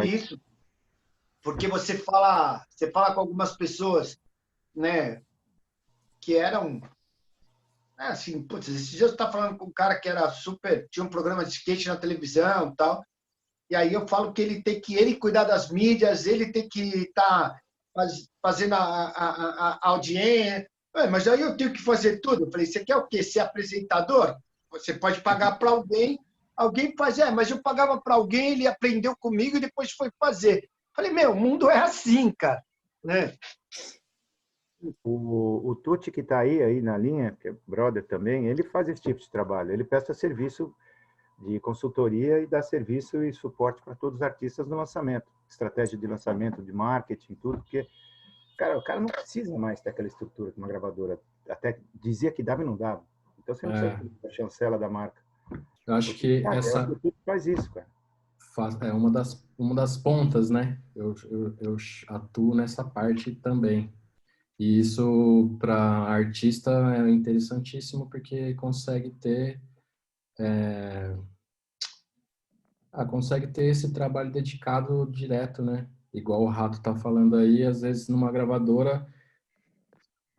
isso, porque você fala com algumas pessoas, né, que eram assim, putz, esses dias eu estava falando com um cara que era super, tinha um programa de skate na televisão, e tal. E aí eu falo que ele cuidar das mídias, ele tem que estar fazendo a audiência. Mas aí eu tenho que fazer tudo. Eu falei, você quer o quê? Ser apresentador? Você pode pagar para alguém faz, mas eu pagava para alguém, ele aprendeu comigo e depois foi fazer. Eu falei, meu, o mundo é assim, cara. Né? O Tuti que está aí na linha, que é brother também, ele faz esse tipo de trabalho. Ele presta serviço de consultoria e dá serviço e suporte para todos os artistas no lançamento. Estratégia de lançamento, de marketing, tudo, porque o cara não precisa mais ter aquela estrutura que uma gravadora até dizia que dava e não dava. Então você não precisa da chancela da marca. Eu acho que essa o Tuti faz isso, cara. É uma das pontas, né? Eu atuo nessa parte também. E isso, para artista, é interessantíssimo porque consegue ter esse trabalho dedicado direto, né? Igual o Rato tá falando aí, às vezes numa gravadora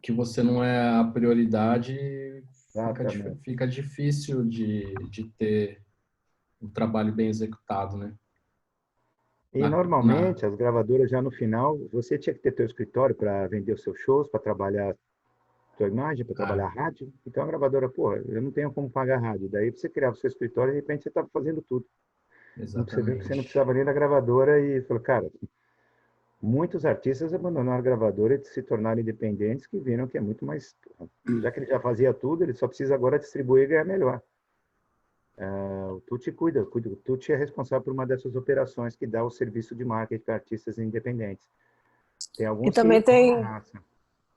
que você não é a prioridade, fica difícil de ter um trabalho bem executado, né? E normalmente as gravadoras já no final, você tinha que ter teu escritório para vender os seus shows, para trabalhar tua imagem, para trabalhar rádio. Então a gravadora, pô, eu não tenho como pagar rádio. Daí você criava o seu escritório e de repente você estava fazendo tudo. Exatamente. Você não precisava nem da gravadora e falou, cara, muitos artistas abandonaram a gravadora e se tornaram independentes, que viram que é muito mais... Já que ele já fazia tudo, ele só precisa agora distribuir e ganhar melhor. O Tuti cuida. O Tuti é responsável por uma dessas operações que dá o serviço de marketing para artistas independentes. Tem alguns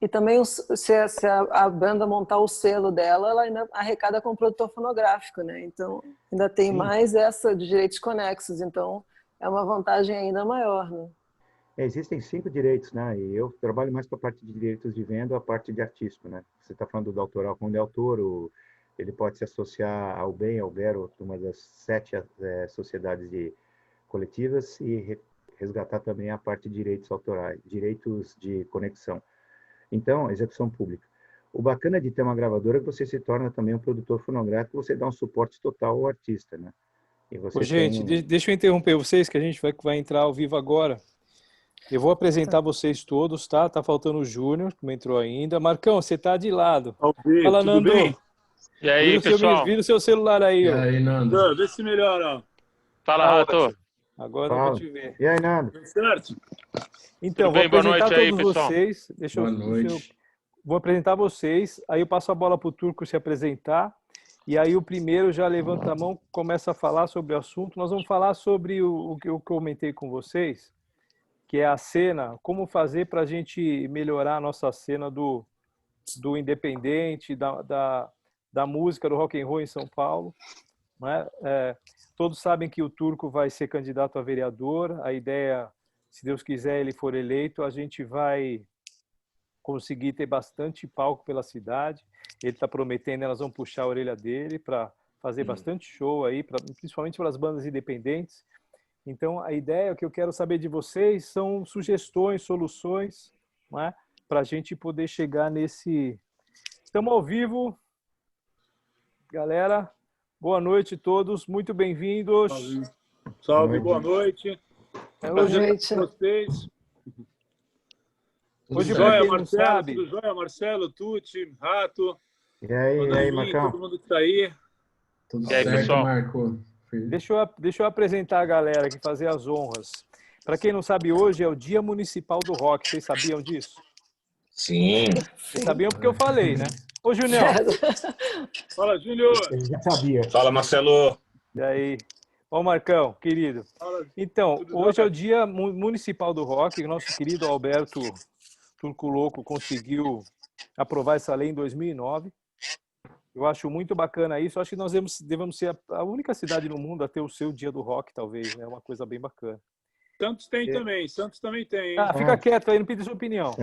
e também se a banda montar o selo dela, ela ainda arrecada com o produtor fonográfico, né? Então ainda tem mais essa de direitos conexos, então é uma vantagem ainda maior, né? Existem 5 direitos, né? E eu trabalho mais com a parte de direitos de venda, a parte de artístico, né? Você está falando do autoral, quando é autor, ele pode se associar ao BEM, ao BERO, uma das 7 sociedades coletivas, e resgatar também a parte de direitos autorais, direitos de conexão. Então, execução pública. O bacana de ter uma gravadora é que você se torna também um produtor fonográfico, você dá um suporte total ao artista, né? E você gente, deixa eu interromper vocês, que a gente vai entrar ao vivo agora. Eu vou apresentar vocês todos, tá? Tá faltando o Júnior, que não entrou ainda. Marcão, você tá de lado. Fala, Nando. Bem? E aí, pessoal? Vira o seu celular aí, ó. E aí, Nando? Vê se melhora, ó. Fala, Rato. Agora dá pra te ver. E aí, Nando? Certo? Então, vou apresentar todos vocês. Vou apresentar vocês, aí eu passo a bola para o Turco se apresentar, e aí o primeiro já levanta a mão, começa a falar sobre o assunto. Nós vamos falar sobre o que eu comentei com vocês, que é a cena, como fazer para a gente melhorar a nossa cena do independente, da música, do rock and roll em São Paulo. Né? Todos sabem que o Turco vai ser candidato a vereador, a ideia, se Deus quiser, ele for eleito, a gente vai conseguir ter bastante palco pela cidade. Ele está prometendo, nós vamos puxar a orelha dele para fazer bastante show aí, principalmente para as bandas independentes. Então, a ideia que eu quero saber de vocês são sugestões, soluções, né, para a gente poder chegar nesse... Estamos ao vivo. Galera, boa noite a todos, muito bem-vindos. Salve, boa noite. Boa noite. Vocês. Hoje, para quem não sabe... Tudo jóia, Marcelo, Tuti, Rato. E aí, Marcão? Todo mundo que está aí. Tudo certo, pessoal? Marco? Deixa eu apresentar a galera aqui, fazer as honras. Para quem não sabe, hoje é o Dia Municipal do Rock. Vocês sabiam disso? Sim. Vocês sabiam porque eu falei, né? Ô, Junião. Fala, Júnior. Eu já sabia. Fala, Marcelo. E aí? Ô, Marcão, querido. Então, hoje é o Dia Municipal do Rock. Nosso querido Alberto Turco Louco conseguiu aprovar essa lei em 2009. Eu acho muito bacana isso. Eu acho que nós devemos ser a única cidade no mundo a ter o seu dia do rock, talvez. É, né? Uma coisa bem bacana. Santos tem também. Santos também tem. Hein? Fica quieto aí, não pedi sua opinião.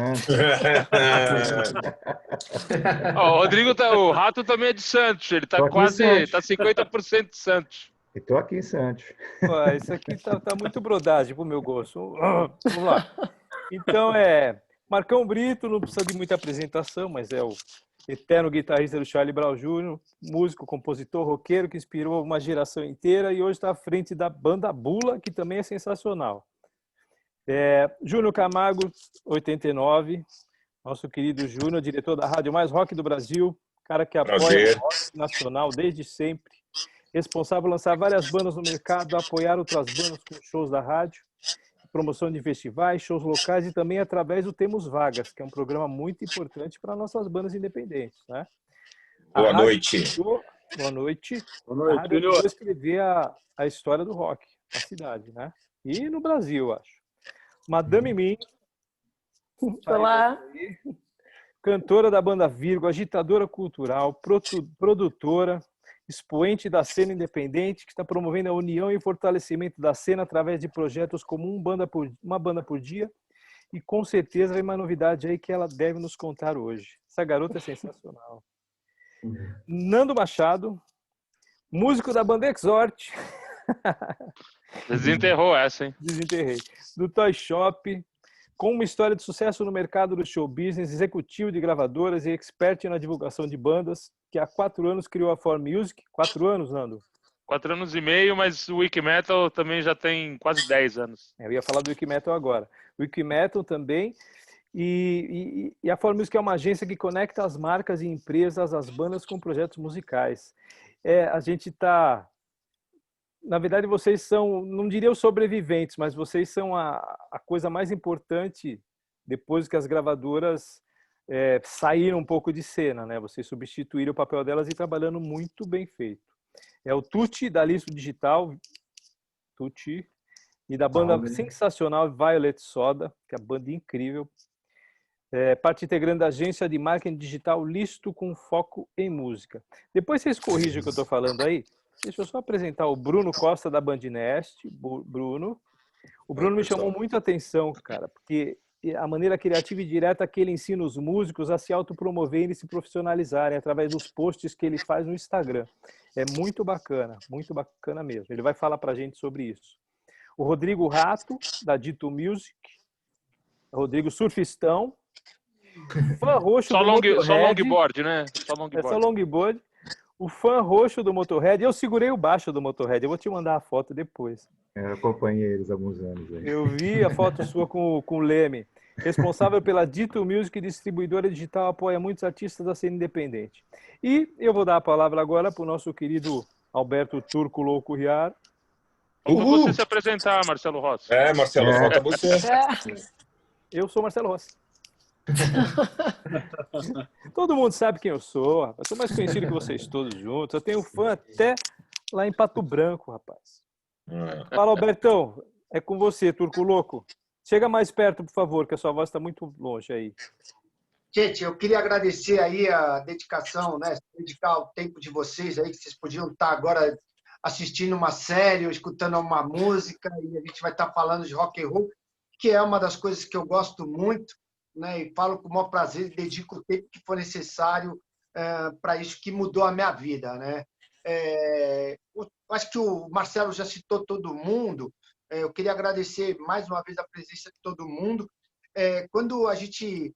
O Rodrigo, o Rato também é de Santos. Ele tá quase... Tá 50% de Santos. Estou aqui em Santos. Pô, isso aqui tá muito brodagem pro meu gosto. Vamos lá. Então, Marcão Brito, não precisa de muita apresentação, mas é o eterno guitarrista do Charlie Brown Jr., músico, compositor, roqueiro, que inspirou uma geração inteira e hoje está à frente da banda Bula, que também é sensacional. Júnior Camargo, 89, nosso querido Júnior, diretor da rádio mais rock do Brasil, cara que apoia o rock nacional desde sempre, responsável por lançar várias bandas no mercado, apoiar outras bandas com shows da rádio, promoção de festivais, shows locais e também através do Temos Vagas, que é um programa muito importante para nossas bandas independentes, né? Boa noite. Boa noite. Boa noite, a rádio ajudou a escrever a história do rock na cidade, né? E no Brasil, acho. Madame Mim. Olá. Cantora da banda Virgo, agitadora cultural, produtora, expoente da cena independente, que está promovendo a união e fortalecimento da cena através de projetos como uma banda por dia, e com certeza vem uma novidade aí que ela deve nos contar hoje. Essa garota é sensacional. Nando Machado, músico da banda Exort. Desenterrou essa, hein? Desenterrei. Do Toy Shop, com uma história de sucesso no mercado do show business, executivo de gravadoras e expert na divulgação de bandas, que há 4 anos criou a For Music. 4 anos, Nando? 4 anos e meio, mas o Wiki Metal também já tem quase 10 anos. Eu ia falar do Wiki Metal agora. O Wiki Metal também. E a For Music é uma agência que conecta as marcas e empresas, as bandas com projetos musicais. A gente está... Na verdade, vocês são, não diria os sobreviventes, mas vocês são a coisa mais importante depois que as gravadoras saíram um pouco de cena, né? Vocês substituíram o papel delas e trabalhando muito bem feito. É o Tuti, da Listo Digital, Tuti, e da banda sensacional Violet Soda, que é a banda incrível. Parte integrante da agência de marketing digital Listo com foco em música. Depois vocês corrigem o que eu estou falando aí. Deixa eu só apresentar o Bruno Costa da Bandnest. Bruno. O Bruno me chamou muita atenção, cara, porque a maneira criativa e direta que ele ensina os músicos a se autopromoverem e se profissionalizarem através dos posts que ele faz no Instagram. É muito bacana mesmo. Ele vai falar pra gente sobre isso. O Rodrigo Rato, da Dito Music. Rodrigo Surfistão. Fã roxo do Motorhead. Só longboard, né? Só longboard. O fã roxo do Motorhead. Eu segurei o baixo do Motorhead. Eu vou te mandar a foto depois. Eu acompanhei eles há alguns anos. Aí. Eu vi a foto sua com o Leme. Responsável pela Dito Music, distribuidora digital, apoia muitos artistas da cena independente. E eu vou dar a palavra agora para o nosso querido Alberto Turco Louco Riar. Falta você se apresentar, Marcelo Rossi. Marcelo, falta você. Eu sou Marcelo Rossi. Todo mundo sabe quem eu sou, rapaz. Sou mais conhecido que vocês todos juntos. Eu tenho fã até lá em Pato Branco, rapaz. Fala, Albertão. É com você, Turco Louco. Chega mais perto, por favor, que a sua voz está muito longe aí. Gente, eu queria agradecer aí a dedicação, né? Dedicar o tempo de vocês aí, que vocês podiam estar agora assistindo uma série ou escutando uma música, e a gente vai estar falando de rock and roll, que é uma das coisas que eu gosto muito, né? E falo com o maior prazer e dedico o tempo que for necessário para isso que mudou a minha vida, né? Eu acho que o Marcelo já citou todo mundo. Eu queria agradecer mais uma vez a presença de todo mundo. Quando a gente,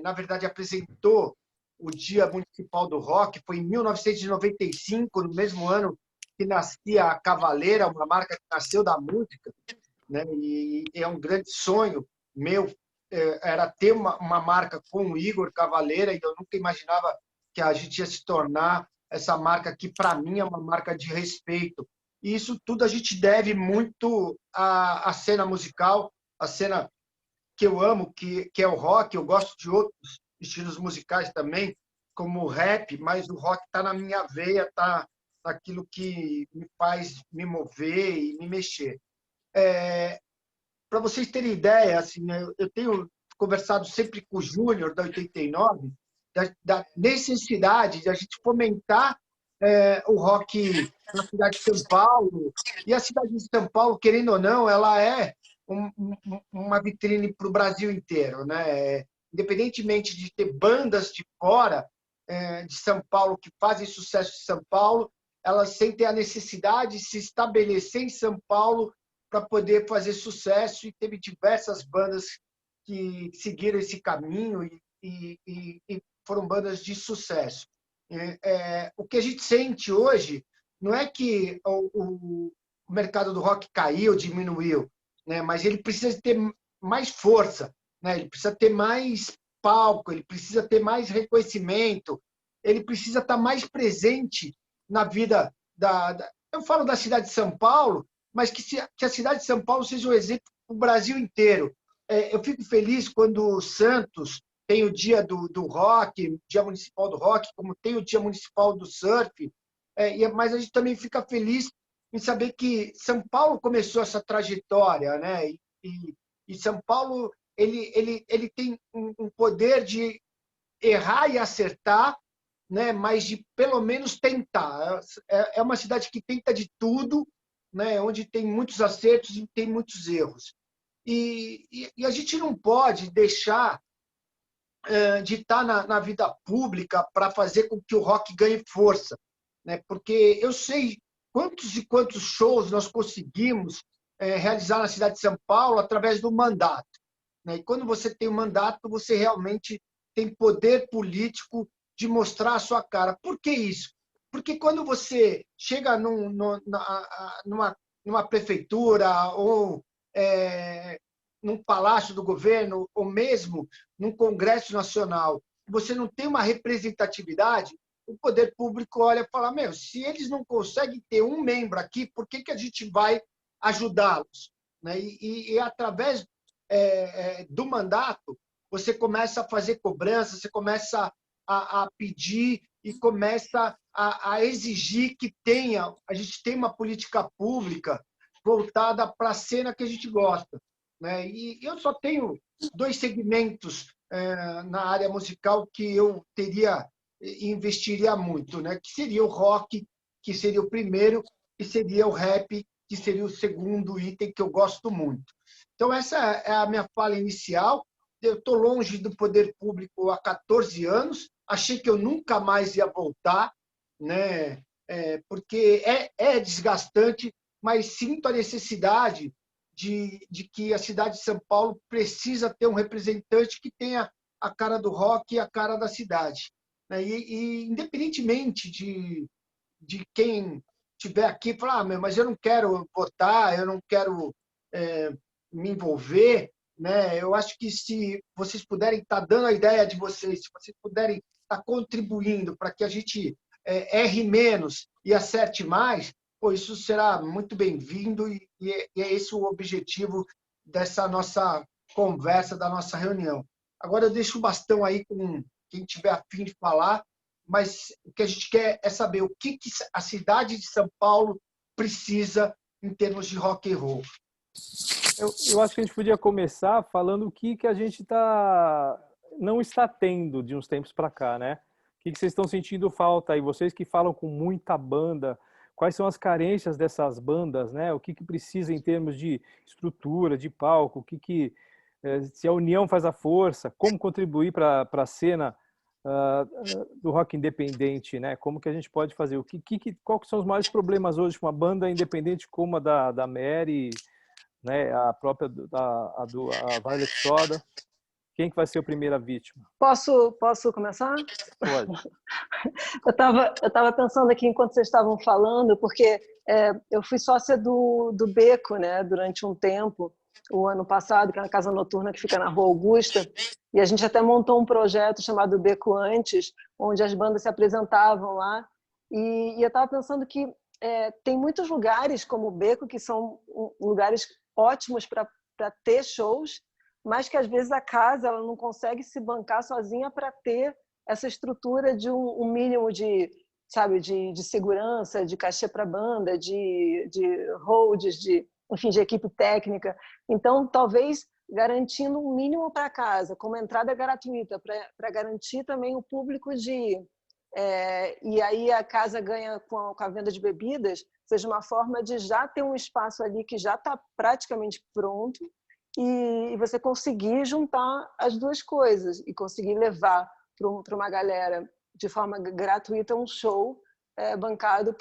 na verdade, apresentou o Dia Municipal do Rock, foi em 1995, no mesmo ano que nascia a Cavaleira, uma marca que nasceu da música, né? E é um grande sonho meu, era ter uma marca com o Igor Cavaleira, e eu nunca imaginava que a gente ia se tornar essa marca que, para mim, é uma marca de respeito. E isso tudo a gente deve muito à cena musical, à cena que eu amo, que é o rock. Eu gosto de outros estilos musicais também, como o rap, mas o rock está na minha veia, está naquilo que me faz me mover e me mexer. Para vocês terem ideia, assim, eu tenho conversado sempre com o Júnior, da 89, da necessidade de a gente fomentar o rock na cidade de São Paulo. E a cidade de São Paulo, querendo ou não, ela é uma vitrine para o Brasil inteiro, né? Independentemente de ter bandas de fora de São Paulo que fazem sucesso em São Paulo, elas sentem a necessidade de se estabelecer em São Paulo para poder fazer sucesso, e teve diversas bandas que seguiram esse caminho e foram bandas de sucesso. O que a gente sente hoje não é que o mercado do rock caiu, diminuiu, né? Mas ele precisa ter mais força, né? Ele precisa ter mais palco, ele precisa ter mais reconhecimento, ele precisa estar mais presente na vida eu falo da cidade de São Paulo, mas que a cidade de São Paulo seja um exemplo para o Brasil inteiro. Eu fico feliz quando o Santos tem o dia do rock, dia municipal do rock, como tem o dia municipal do surf, mas a gente também fica feliz em saber que São Paulo começou essa trajetória, né? E São Paulo ele tem um poder de errar e acertar, né? Mas de pelo menos tentar. É uma cidade que tenta de tudo, né? Onde tem muitos acertos e tem muitos erros. E a gente não pode deixar de estar na vida pública para fazer com que o rock ganhe força, né? Porque eu sei quantos e quantos shows nós conseguimos realizar na cidade de São Paulo através do mandato, né? E quando você tem um mandato, você realmente tem poder político de mostrar a sua cara. Por que isso? Porque quando você chega numa prefeitura ou num palácio do governo, ou mesmo num congresso nacional, você não tem uma representatividade, o poder público olha e fala, se eles não conseguem ter um membro aqui, por que a gente vai ajudá-los? Né? E através do mandato, você começa a fazer cobrança, você começa a pedir e começa a exigir que a gente tenha uma política pública voltada para a cena que a gente gosta, né? E eu só tenho 2 segmentos na área musical que eu investiria muito, né? Que seria o rock, que seria o primeiro, e seria o rap, que seria o segundo item que eu gosto muito. Então, essa é a minha fala inicial. Eu estou longe do poder público há 14 anos, achei que eu nunca mais ia voltar, né? Porque é desgastante, mas sinto a necessidade de que a cidade de São Paulo precisa ter um representante que tenha a cara do rock e a cara da cidade, né? E independentemente de quem estiver aqui falar, mas eu não quero votar, eu não quero me envolver, né? Eu acho que se vocês puderem estar dando a ideia de vocês, se vocês puderem estar contribuindo para que a gente erre menos e acerte mais, isso será muito bem-vindo e é esse o objetivo dessa nossa conversa, da nossa reunião. Agora eu deixo o bastão aí com quem tiver a fim de falar, mas o que a gente quer é saber o que a cidade de São Paulo precisa em termos de rock and roll. Eu acho que a gente podia começar falando o que a gente não está tendo de uns tempos para cá, né? O que vocês estão sentindo falta aí? Vocês que falam com muita banda, quais são as carências dessas bandas, né? O que precisa em termos de estrutura, de palco, se a união faz a força, como contribuir para a cena do rock independente, né? Como que a gente pode fazer? Quais são os maiores problemas hoje com uma banda independente como a da Mary, né? A própria a Violet Soda? Quem que vai ser a primeira vítima? Posso começar? Pode. Eu tava pensando aqui enquanto vocês estavam falando, porque eu fui sócia do Beco, né, durante um tempo, o ano passado, que é uma casa noturna que fica na Rua Augusta, e a gente até montou um projeto chamado Beco Antes, onde as bandas se apresentavam lá, e eu estava pensando que tem muitos lugares como o Beco, que são lugares ótimos para ter shows, mas que às vezes a casa ela não consegue se bancar sozinha para ter essa estrutura de um mínimo de, sabe, de segurança, de cachê para banda, de holds, enfim, de equipe técnica. Então, talvez garantindo um mínimo para casa, como entrada gratuita, para garantir também o público e aí a casa ganha com a venda de bebidas, seja uma forma de já ter um espaço ali que já está praticamente pronto e você conseguir juntar as duas coisas e conseguir levar para uma galera de forma gratuita um show bancado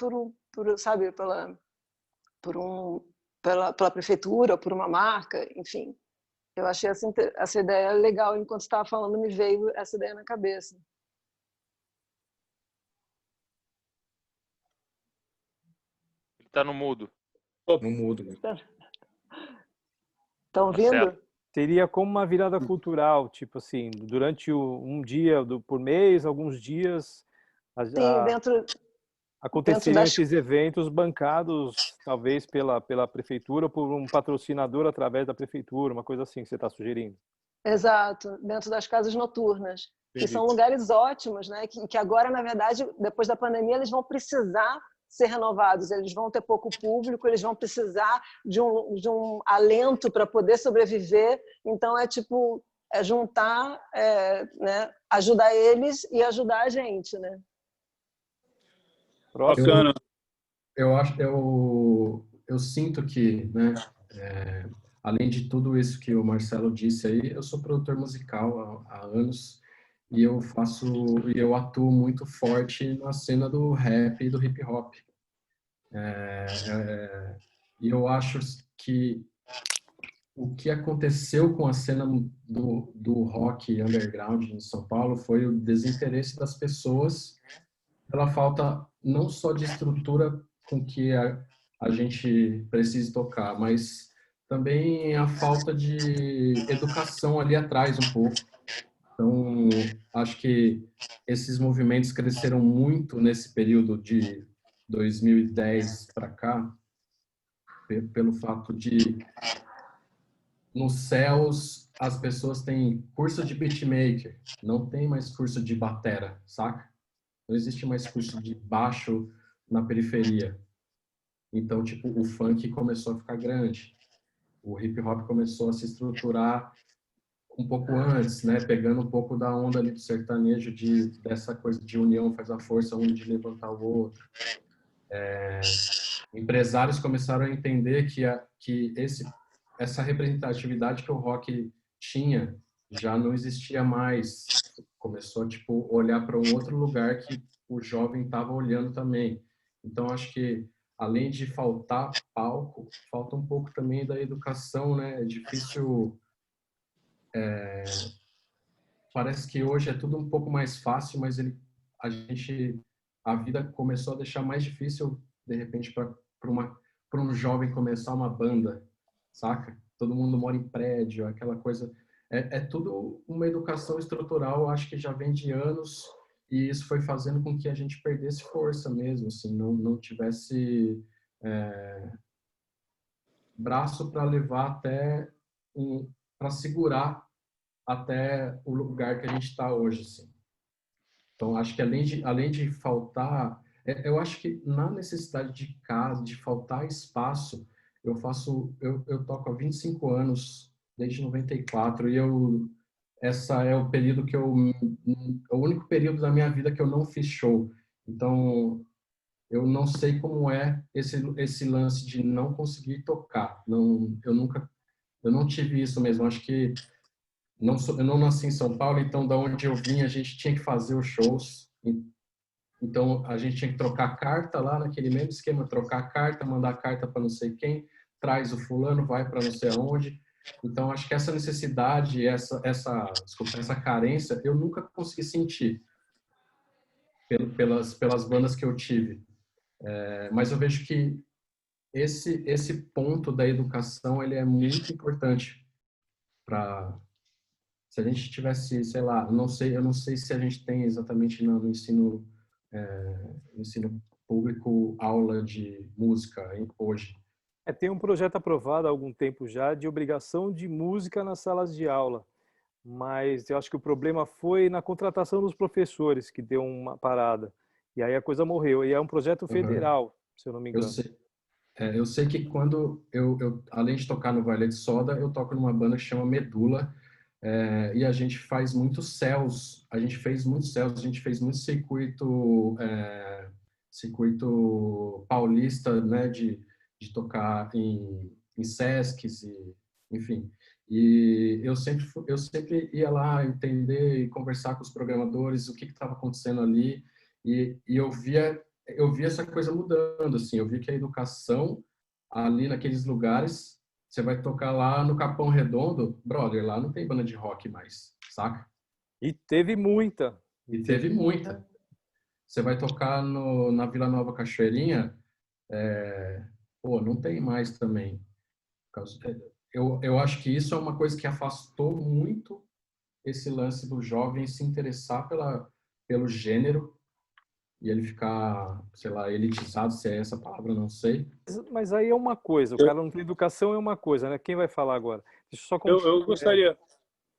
sabe, pela prefeitura, por uma marca, enfim. Eu achei essa ideia legal. Enquanto estava falando, me veio essa ideia na cabeça. Ele está no mudo. No mudo. Estão ouvindo? Seria como uma virada cultural, tipo assim, durante um dia por mês, alguns dias, aconteceriam esses eventos bancados, talvez pela prefeitura ou por um patrocinador através da prefeitura, uma coisa assim que você está sugerindo. Exato, dentro das casas noturnas. Entendi. Que são lugares ótimos, né? Que agora, na verdade, depois da pandemia, eles vão precisar ser renovados, eles vão ter pouco público, eles vão precisar de um alento para poder sobreviver. Então, é juntar, né? Ajudar eles e ajudar a gente, né? Bacana. Eu sinto que, né, além de tudo isso que o Marcelo disse aí, eu sou produtor musical há anos e eu atuo muito forte na cena do rap e do hip hop. E eu acho que o que aconteceu com a cena do rock underground em São Paulo foi o desinteresse das pessoas pela falta não só de estrutura com que a gente precisa tocar, mas também a falta de educação ali atrás um pouco. Então, acho que esses movimentos cresceram muito nesse período de 2010 para cá, pelo fato de nos céus as pessoas têm curso de beatmaker, não tem mais curso de batera, saca? Não existe mais curso de baixo na periferia. Então, tipo, o funk começou a ficar grande. O hip hop começou a se estruturar um pouco antes, né? Pegando um pouco da onda ali do sertanejo, dessa coisa de união faz a força, um de levantar o outro. Empresários começaram a entender que essa representatividade que o rock tinha já não existia mais. Começou a tipo olhar para um outro lugar que o jovem estava olhando também. Então acho que além de faltar palco, falta um pouco também da educação, né? É difícil. Parece que hoje é tudo um pouco mais fácil, mas a vida começou a deixar mais difícil de repente para um jovem começar uma banda, saca? Todo mundo mora em prédio, aquela coisa. É tudo uma educação estrutural, acho que já vem de anos, e isso foi fazendo com que a gente perdesse força mesmo, assim, não tivesse braço para levar para segurar até o lugar que a gente está hoje, assim. Então, acho que além de faltar, eu acho que na necessidade de casa, de faltar espaço, eu toco há 25 anos, desde 94, e essa é o período o único período da minha vida que eu não fiz show. Então, eu não sei como é esse lance de não conseguir tocar. Eu não tive isso mesmo. Acho que eu não nasci em São Paulo, então da onde eu vim a gente tinha que fazer os shows. Então a gente tinha que trocar carta lá naquele mesmo esquema, trocar carta, mandar carta para não sei quem, traz o fulano, vai para não sei aonde. Então acho que essa necessidade, essa carência, eu nunca consegui sentir pelas bandas que eu tive. Mas eu vejo que esse ponto da educação ele é muito importante para se a gente tivesse, sei lá, eu não sei se a gente tem exatamente no ensino público aula de música hoje. Tem um projeto aprovado há algum tempo já de obrigação de música nas salas de aula, mas eu acho que o problema foi na contratação dos professores, que deu uma parada, e aí a coisa morreu. E é um projeto federal, se eu não me engano. Eu sei que quando além de tocar no Vale de Soda, eu toco numa banda que chama Medula, e a gente faz muitos céus, a gente fez muito circuito paulista, né, de tocar em Sescs, enfim. E eu sempre ia lá entender e conversar com os programadores o que estava acontecendo ali, e eu via eu vi essa coisa mudando, assim, eu vi que a educação ali naqueles lugares, você vai tocar lá no Capão Redondo, brother, lá não tem banda de rock mais, saca? E teve muita. E teve muita. Você vai tocar na Vila Nova Cachoeirinha, não tem mais também. Eu acho que isso é uma coisa que afastou muito esse lance do jovem se interessar pelo gênero e ele ficar, sei lá, elitizado, se é essa palavra, não sei. Mas aí é uma coisa, o cara não tem educação é uma coisa, né? Quem vai falar agora? Deixa eu só eu gostaria...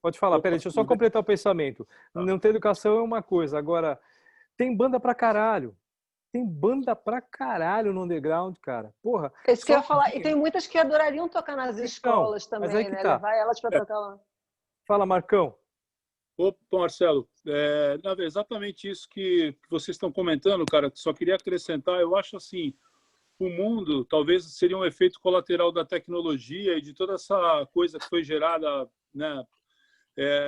Pode falar, peraí, deixa eu só completar o pensamento. Não ter educação é uma coisa, agora tem banda pra caralho. Tem banda pra caralho no underground, cara. Porra. Isso que eu ia falar. E tem muitas que adorariam tocar nas escolas também, né? Tá. Levar elas para tocar lá. Fala, Marcão. Opa, Marcelo, exatamente isso que vocês estão comentando, cara. Só queria acrescentar, eu acho assim, o mundo talvez seria um efeito colateral da tecnologia e de toda essa coisa que foi gerada, né?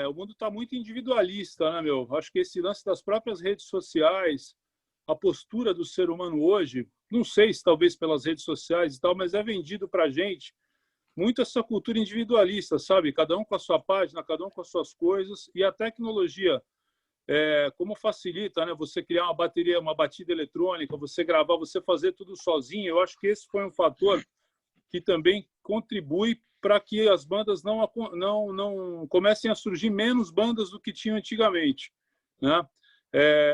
O mundo está muito individualista, né, meu? Acho que esse lance das próprias redes sociais, a postura do ser humano hoje, não sei se talvez pelas redes sociais e tal, mas é vendido para a gente muito essa cultura individualista, sabe? Cada um com a sua página, cada um com as suas coisas, e a tecnologia, como facilita, né? Você criar uma bateria, uma batida eletrônica, você gravar, você fazer tudo sozinho. Eu acho que esse foi um fator que também contribui para que as bandas não comecem a surgir menos bandas do que tinham antigamente, né?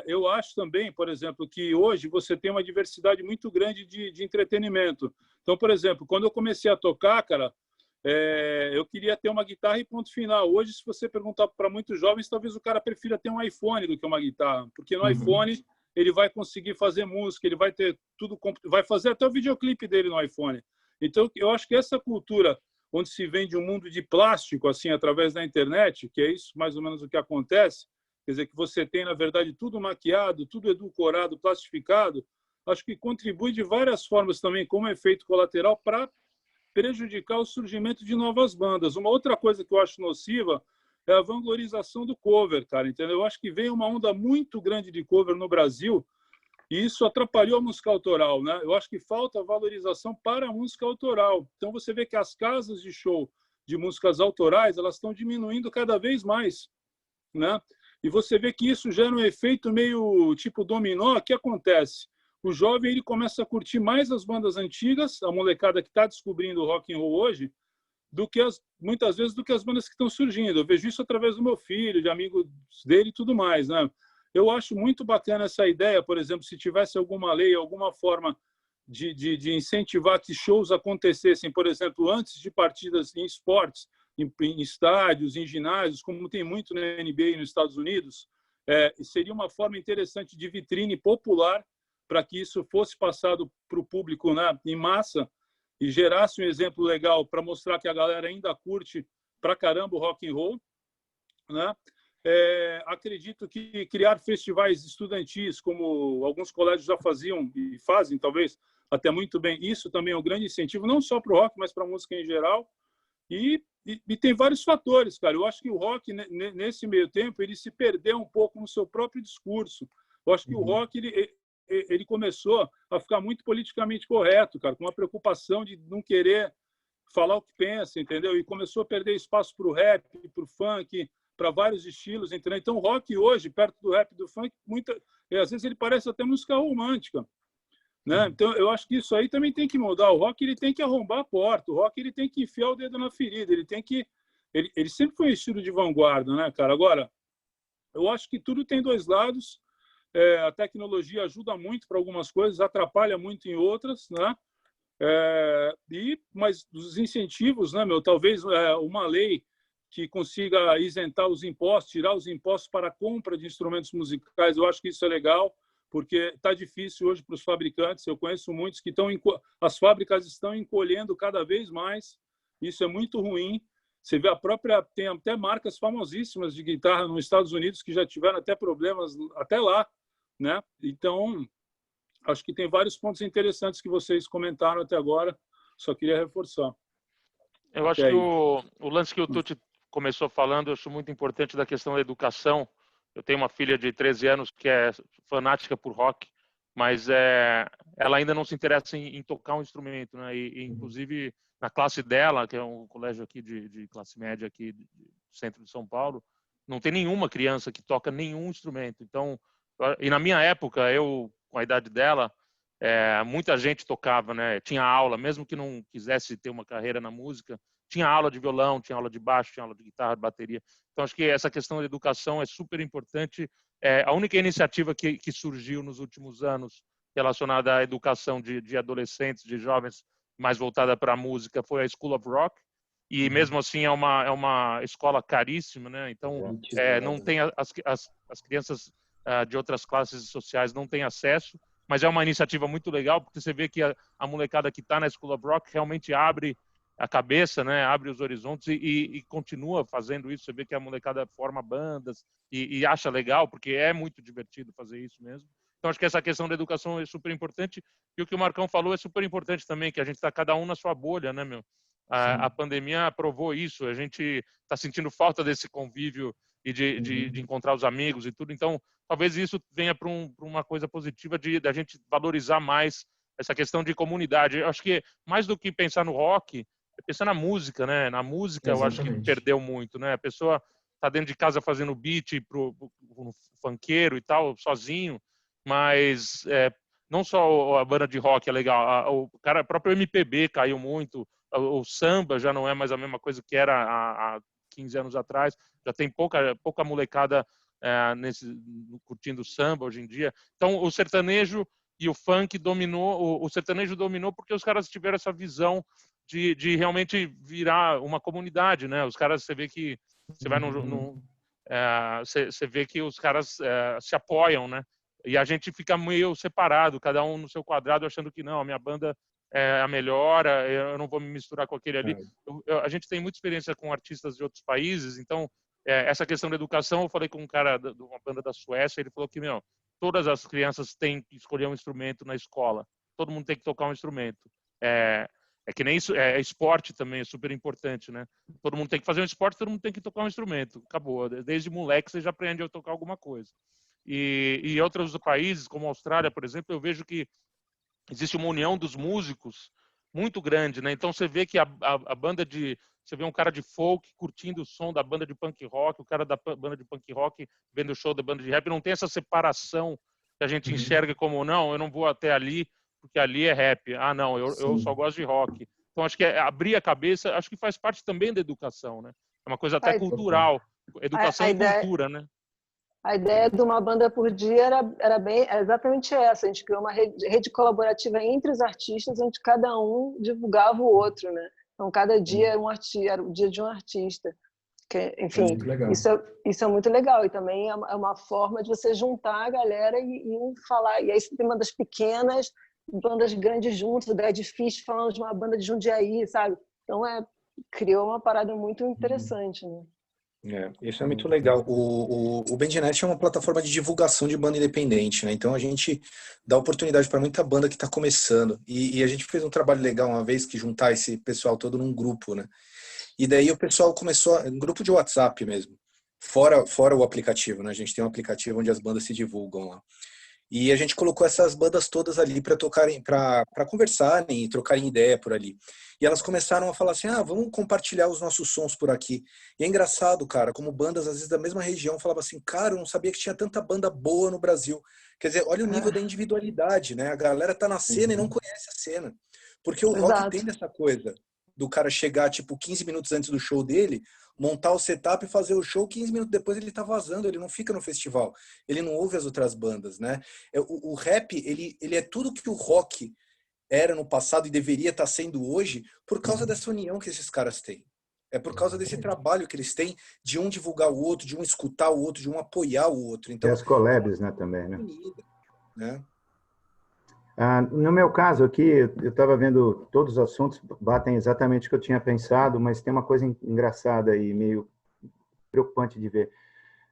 Eu acho também, por exemplo, que hoje você tem uma diversidade muito grande de entretenimento. Então, por exemplo, quando eu comecei a tocar, cara, eu queria ter uma guitarra e ponto final. Hoje, se você perguntar para muitos jovens, talvez o cara prefira ter um iPhone do que uma guitarra, porque no iPhone ele vai conseguir fazer música, ele vai ter tudo, vai fazer até o videoclipe dele no iPhone. Então, eu acho que essa cultura onde se vende um mundo de plástico, assim, através da internet, que é isso mais ou menos o que acontece, quer dizer, que você tem, na verdade, tudo maquiado, tudo edulcorado, plastificado, acho que contribui de várias formas também como efeito colateral para prejudicar o surgimento de novas bandas. Uma outra coisa que eu acho nociva é a vanglorização do cover, cara, entendeu? Eu acho que veio uma onda muito grande de cover no Brasil e isso atrapalhou a música autoral, né? Eu acho que falta valorização para a música autoral. Então, você vê que as casas de show de músicas autorais, elas estão diminuindo cada vez mais, né? E você vê que isso gera um efeito meio tipo dominó. O que acontece? O jovem ele começa a curtir mais as bandas antigas, a molecada que está descobrindo o rock and roll hoje, muitas vezes do que as bandas que estão surgindo. Eu vejo isso através do meu filho, de amigos dele e tudo mais, né? Eu acho muito bacana essa ideia, por exemplo, se tivesse alguma lei, alguma forma de incentivar que shows acontecessem, por exemplo, antes de partidas em esportes, em estádios, em ginásios, como tem muito na NBA nos Estados Unidos, seria uma forma interessante de vitrine popular para que isso fosse passado para o público, né, em massa e gerasse um exemplo legal para mostrar que a galera ainda curte pra caramba o rock and roll, né? Acredito que criar festivais estudantis, como alguns colégios já faziam e fazem, talvez até muito bem, isso também é um grande incentivo, não só para o rock, mas para a música em geral. E tem vários fatores, cara. Eu acho que o rock, nesse meio tempo, ele se perdeu um pouco no seu próprio discurso. Eu acho que o rock ele começou a ficar muito politicamente correto, cara, com uma preocupação de não querer falar o que pensa, entendeu? E começou a perder espaço para o rap, para o funk, para vários estilos, entendeu? Então, o rock hoje, perto do rap e do funk, às vezes ele parece até música romântica, né? Então, eu acho que isso aí também tem que mudar. O rock ele tem que arrombar a porta, o rock ele tem que enfiar o dedo na ferida, ele sempre foi um estilo de vanguarda, né, cara? Agora, eu acho que tudo tem dois lados. A tecnologia ajuda muito para algumas coisas, atrapalha muito em outras, né? Mas os incentivos, né, meu? Talvez uma lei que consiga isentar os impostos, tirar os impostos para a compra de instrumentos musicais, eu acho que isso é legal, porque está difícil hoje para os fabricantes. Eu conheço muitos que as fábricas estão encolhendo cada vez mais. Isso é muito ruim. Você vê tem até marcas famosíssimas de guitarra nos Estados Unidos que já tiveram até problemas até lá, né? Então, acho que tem vários pontos interessantes que vocês comentaram até agora. Só queria reforçar. Eu acho que o lance que o Tuti começou falando, eu acho muito importante da questão da educação. Eu tenho uma filha de 13 anos que é fanática por rock mas ela ainda não se interessa em tocar um instrumento, né? E inclusive na classe dela, que é um colégio aqui de classe média aqui do centro de São Paulo, não tem nenhuma criança que toca nenhum instrumento. Então, e na minha época, eu com a idade dela, muita gente tocava, né? Tinha aula, mesmo que não quisesse ter uma carreira na música, tinha aula de violão, tinha aula de baixo, tinha aula de guitarra, de bateria. Então, acho que essa questão da educação é super importante. A única iniciativa que surgiu nos últimos anos relacionada à educação de adolescentes, de jovens, mais voltada para a música, foi a School of Rock. E mesmo assim é uma escola caríssima, né? Então, não tem as crianças de outras classes sociais não têm acesso, mas é uma iniciativa muito legal, porque você vê que a molecada que está na School of Rock realmente abre a cabeça, né? Abre os horizontes e continua fazendo isso. Você vê que a molecada forma bandas e acha legal, porque é muito divertido fazer isso mesmo. Então, acho que essa questão da educação é super importante. E o que o Marcão falou é super importante também, que a gente está cada um na sua bolha, né, meu? A pandemia provou isso. A gente está sentindo falta desse convívio e de encontrar os amigos e tudo. Então, talvez isso venha para uma coisa positiva da gente valorizar mais essa questão de comunidade. Eu acho que mais do que pensar no rock, é pensar na música, né? Na música, eu acho que perdeu muito, né? A pessoa está dentro de casa fazendo beat pro funkeiro e tal, sozinho, mas não só a banda de rock é legal, o próprio MPB caiu muito, o samba já não é mais a mesma coisa que era há 15 anos atrás, já tem pouca molecada curtindo samba hoje em dia. Então, o sertanejo e o funk dominou, o sertanejo dominou porque os caras tiveram essa visão de realmente virar uma comunidade, né? Os caras, você vê que você vai você vê que os caras se apoiam, né? E a gente fica meio separado, cada um no seu quadrado, achando que não, a minha banda é a melhor, eu não vou me misturar com aquele ali. A gente tem muita experiência com artistas de outros países, então essa questão da educação, eu falei com um cara de uma banda da Suécia, ele falou que, todas as crianças têm que escolher um instrumento na escola, todo mundo tem que tocar um instrumento. É que nem isso, esporte também é super importante, né? Todo mundo tem que fazer um esporte, todo mundo tem que tocar um instrumento. Acabou. Desde moleque você já aprende a tocar alguma coisa. E em outros países, como a Austrália, por exemplo, eu vejo que existe uma união dos músicos muito grande, né? Então você vê que a banda você vê um cara de folk curtindo o som da banda de punk rock, o cara da banda de punk rock vendo o show da banda de rap, não tem essa separação que a gente enxerga como, não, eu não vou até ali porque ali é rap. Ah, não, eu só gosto de rock. Então acho que abrir a cabeça, acho que faz parte também da educação, né? É uma coisa até cultural. Educação e cultura, né? A ideia de uma banda por dia era exatamente essa. A gente criou uma rede colaborativa entre os artistas, onde cada um divulgava o outro, né? Então, cada dia era o dia de um artista. Enfim, isso é muito legal. E também é uma forma de você juntar a galera e falar. E aí você tem bandas pequenas, bandas grandes juntas, o Dead Fish falando de uma banda de Jundiaí, sabe? Então, criou uma parada muito interessante, né? Isso é muito legal. O BandNet é uma plataforma de divulgação de banda independente, né? Então a gente dá oportunidade para muita banda que está começando. E a gente fez um trabalho legal uma vez que juntar esse pessoal todo num grupo, né? E daí o pessoal começou, um grupo de WhatsApp mesmo, fora o aplicativo, né? A gente tem um aplicativo onde as bandas se divulgam lá. E a gente colocou essas bandas todas ali para tocarem, para conversarem e trocarem ideia por ali. E elas começaram a falar assim, vamos compartilhar os nossos sons por aqui. E é engraçado, cara, como bandas, às vezes, da mesma região falavam assim, cara, eu não sabia que tinha tanta banda boa no Brasil. Quer dizer, olha o nível da individualidade, né? A galera tá na cena e não conhece a cena. Porque o rock tem essa coisa do cara chegar, tipo, 15 minutos antes do show dele, montar o setup e fazer o show, 15 minutos depois ele tá vazando, ele não fica no festival, ele não ouve as outras bandas, né? O rap, ele é tudo que o rock era no passado e deveria estar sendo hoje por causa dessa união que esses caras têm. É por causa desse trabalho que eles têm de um divulgar o outro, de um escutar o outro, de um apoiar o outro. Então, e as collabs, né, também, né? Né? No meu caso aqui, eu estava vendo todos os assuntos, batem exatamente o que eu tinha pensado, mas tem uma coisa engraçada e meio preocupante de ver.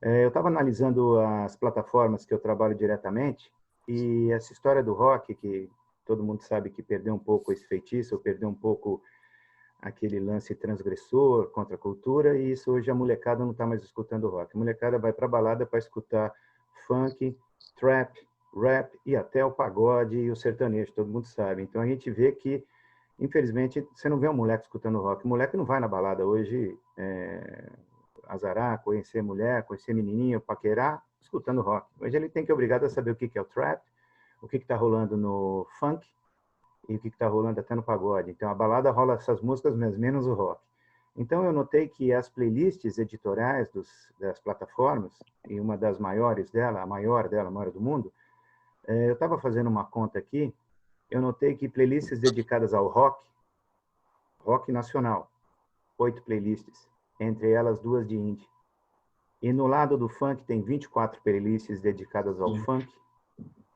Eu estava analisando as plataformas que eu trabalho diretamente e essa história do rock, que todo mundo sabe que perdeu um pouco esse feitiço, ou perdeu um pouco aquele lance transgressor contra a cultura, e isso hoje a molecada não está mais escutando rock. A molecada vai para a balada para escutar funk, trap, rap e até o pagode e o sertanejo, todo mundo sabe. Então a gente vê que, infelizmente, você não vê um moleque escutando rock. O moleque não vai na balada hoje azarar, conhecer mulher, conhecer menininho, paquerar, escutando rock. Hoje ele tem que obrigado a saber o que é o trap, o que está rolando no funk e o que está rolando até no pagode. Então a balada rola essas músicas, mas menos o rock. Então eu notei que as playlists editoriais das plataformas, e uma das maiores dela, a maior do mundo, eu estava fazendo uma conta aqui, eu notei que playlists dedicadas ao rock nacional, 8 playlists, entre elas 2 de indie. E no lado do funk tem 24 playlists dedicadas ao funk,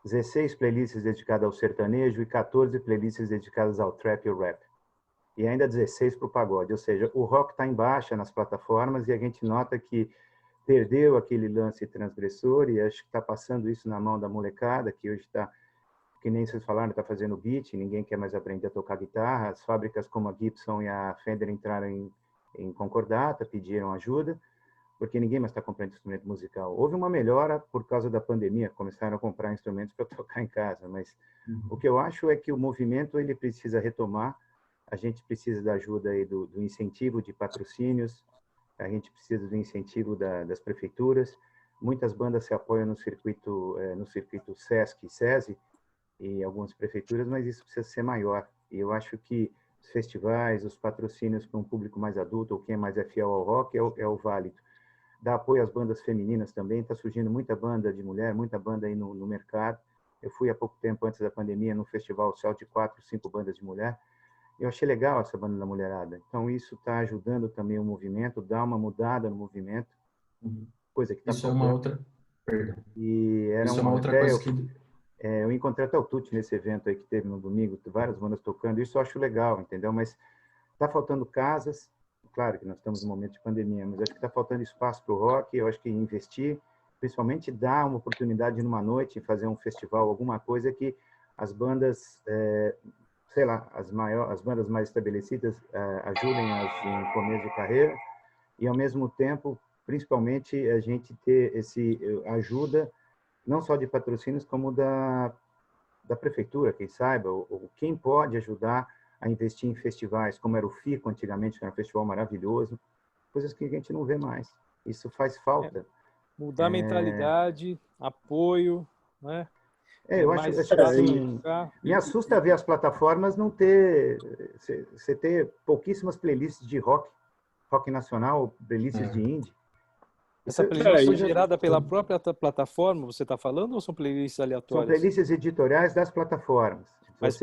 16 playlists dedicadas ao sertanejo e 14 playlists dedicadas ao trap e ao rap. E ainda 16 para o pagode. Ou seja, o rock está em baixa nas plataformas e a gente nota que perdeu aquele lance transgressor e acho que está passando isso na mão da molecada, que hoje está, que nem vocês falaram, está fazendo beat, ninguém quer mais aprender a tocar guitarra. As fábricas como a Gibson e a Fender entraram em concordata, pediram ajuda, porque ninguém mais está comprando instrumento musical. Houve uma melhora por causa da pandemia, começaram a comprar instrumentos para tocar em casa, mas o que eu acho é que o movimento ele precisa retomar, a gente precisa da ajuda aí do incentivo de patrocínios, a gente precisa do incentivo das prefeituras, muitas bandas se apoiam no circuito SESC e SESI, e algumas prefeituras, mas isso precisa ser maior, e eu acho que os festivais, os patrocínios para um público mais adulto, ou quem é mais fiel ao rock, é o válido. Dar apoio às bandas femininas também, está surgindo muita banda de mulher, muita banda aí no mercado. Eu fui há pouco tempo, antes da pandemia, num festival só de 4, 5 bandas de mulher. Eu achei legal essa banda da mulherada. Então, isso está ajudando também o movimento, dá uma mudada no movimento, coisa que está Isso é uma outra... Perdão. E era isso é uma outra coisa que... eu encontrei até o Tuti nesse evento aí que teve no domingo, várias bandas tocando, isso eu acho legal, entendeu? Mas está faltando casas, claro que nós estamos num momento de pandemia, mas acho que está faltando espaço para o rock, eu acho que investir, principalmente dar uma oportunidade numa noite, fazer um festival, alguma coisa que as bandas, sei lá, as bandas mais estabelecidas ajudem-as em começo de carreira e, ao mesmo tempo, principalmente, a gente ter ajuda, não só de patrocínios, como da prefeitura, quem saiba, ou quem pode ajudar a investir em festivais, como era o FICO antigamente, que era um festival maravilhoso, coisas que a gente não vê mais. Isso faz falta. Mudar a mentalidade, apoio, né? Eu acho assim, me assusta ver as plataformas não ter, você ter pouquíssimas playlists de rock nacional, playlists de indie. Essa playlist foi gerada pela própria plataforma, você está falando, ou são playlists aleatórias? São playlists editoriais das plataformas. Mas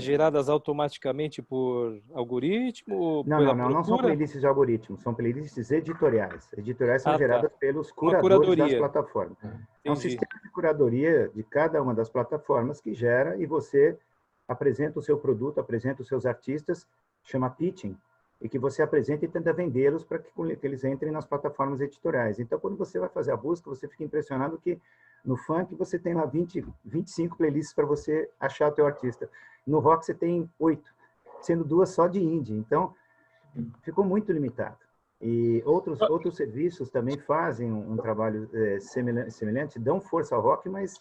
geradas automaticamente por algoritmo? Não são playlists de algoritmo, são playlists editoriais. Editoriais são geradas pelos curadores das plataformas. É um sistema de curadoria de cada uma das plataformas que gera e você apresenta o seu produto, apresenta os seus artistas, chama pitching, e que você apresenta e tenta vendê-los para que eles entrem nas plataformas editoriais. Então, quando você vai fazer a busca, você fica impressionado que no funk você tem lá 25 playlists para você achar o teu artista. No rock você tem 8, sendo 2 só de indie. Então, ficou muito limitado. E outros serviços também fazem um trabalho semelhante, dão força ao rock, mas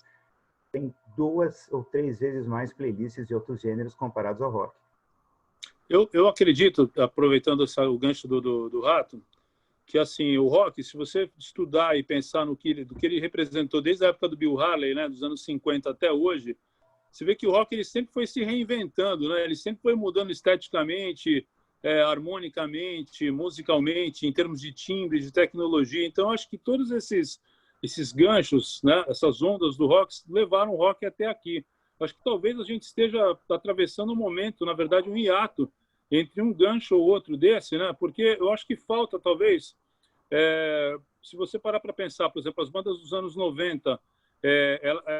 tem 2 ou 3 vezes mais playlists de outros gêneros comparados ao rock. Eu acredito, aproveitando o gancho do Rato, que assim, o rock, se você estudar e pensar do que ele representou desde a época do Bill Haley, né, dos anos 50 até hoje, você vê que o rock ele sempre foi se reinventando, né? Ele sempre foi mudando esteticamente, harmonicamente, musicalmente, em termos de timbre, de tecnologia. Então, acho que todos esses ganchos, né, essas ondas do rock levaram o rock até aqui. Acho que talvez a gente esteja atravessando um momento, na verdade, um hiato entre um gancho ou outro desse, né? Porque eu acho que falta, talvez, se você parar para pensar, por exemplo, as bandas dos anos 90,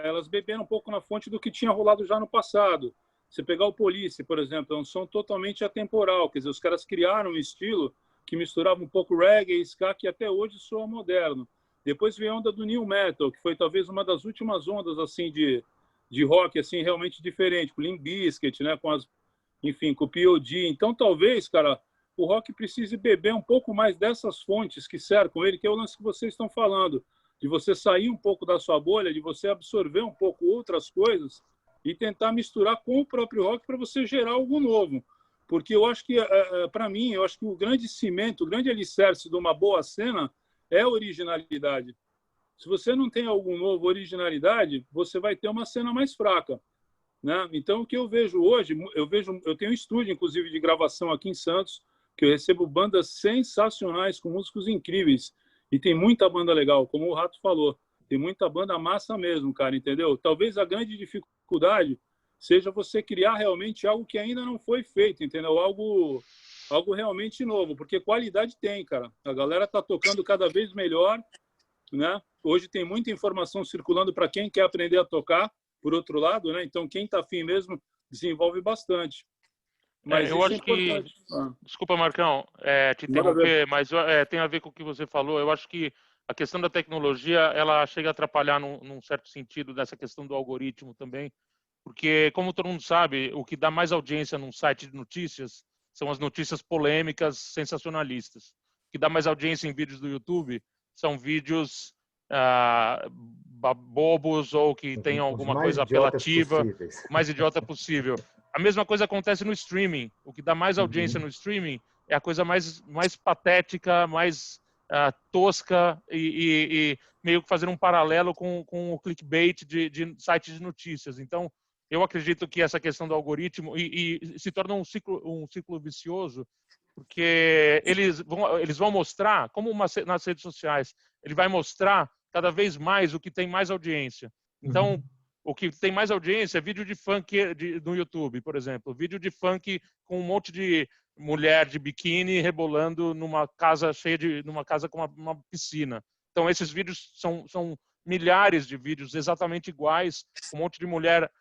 elas beberam um pouco na fonte do que tinha rolado já no passado. Você pegar o Police, por exemplo, é um som totalmente atemporal, quer dizer, os caras criaram um estilo que misturava um pouco reggae e ska, que até hoje soa moderno. Depois veio a onda do new metal, que foi talvez uma das últimas ondas assim de rock assim realmente diferente, com o Limp Bizkit, né, com o P.O.D. Então, talvez, cara, o rock precise beber um pouco mais dessas fontes que cercam ele, que é o lance que vocês estão falando. de você sair um pouco da sua bolha, de você absorver um pouco outras coisas e tentar misturar com o próprio rock para você gerar algo novo. Porque eu acho que, para mim, eu acho que o grande cimento, o grande alicerce de uma boa cena é a originalidade. Se você não tem algum novo, originalidade, você vai ter uma cena mais fraca, né? Então, o que eu vejo hoje, eu tenho um estúdio, inclusive, de gravação aqui em Santos, que eu recebo bandas sensacionais, com músicos incríveis. E tem muita banda legal, como o Rato falou. Tem muita banda massa mesmo, cara, entendeu? Talvez a grande dificuldade seja você criar realmente algo que ainda não foi feito, entendeu? Algo realmente novo, porque qualidade tem, cara. A galera tá tocando cada vez melhor, né? Hoje tem muita informação circulando para quem quer aprender a tocar, por outro lado, né? Então, quem tá afim mesmo, desenvolve bastante. Mas eu acho que... Desculpa, Marcão, te interromper, mas tem a ver com o que você falou. Eu acho que a questão da tecnologia, ela chega a atrapalhar num certo sentido dessa questão do algoritmo também, porque, como todo mundo sabe, o que dá mais audiência num site de notícias são as notícias polêmicas, sensacionalistas. O que dá mais audiência em vídeos do YouTube são vídeos bobos ou que tenham alguma coisa apelativa, mais idiota possível. A mesma coisa acontece no streaming. O que dá mais audiência no streaming é a coisa mais patética, mais tosca e meio que fazendo um paralelo com o clickbait de sites de notícias. Então, eu acredito que essa questão do algoritmo e se torna um ciclo vicioso, porque eles vão mostrar, como nas redes sociais, ele vai mostrar cada vez mais o que tem mais audiência. Então, o que tem mais audiência é vídeo de funk no YouTube, por exemplo. Vídeo de funk com um monte de mulher de biquíni rebolando numa casa numa casa com uma piscina. Então, esses vídeos são milhares de vídeos exatamente iguais, com um monte de mulher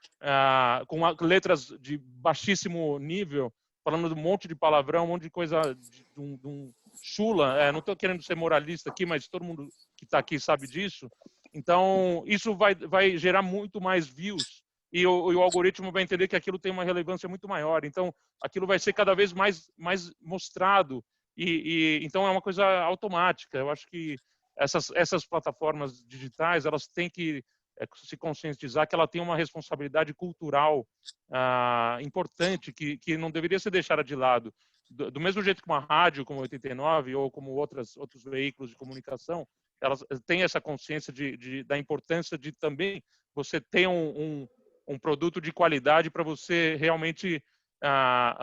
com letras de baixíssimo nível, falando de um monte de palavrão, um monte de coisa, de um chula. Não estou querendo ser moralista aqui, mas todo mundo que está aqui sabe disso. Então, isso vai gerar muito mais views e o algoritmo vai entender que aquilo tem uma relevância muito maior. Então, aquilo vai ser cada vez mais mostrado então é uma coisa automática. Eu acho que essas plataformas digitais, elas têm que se conscientizar que ela tem uma responsabilidade cultural importante que não deveria ser deixada de lado. Do mesmo jeito que uma rádio como 89 ou como outros veículos de comunicação, elas têm essa consciência da importância de também você ter um produto de qualidade para você realmente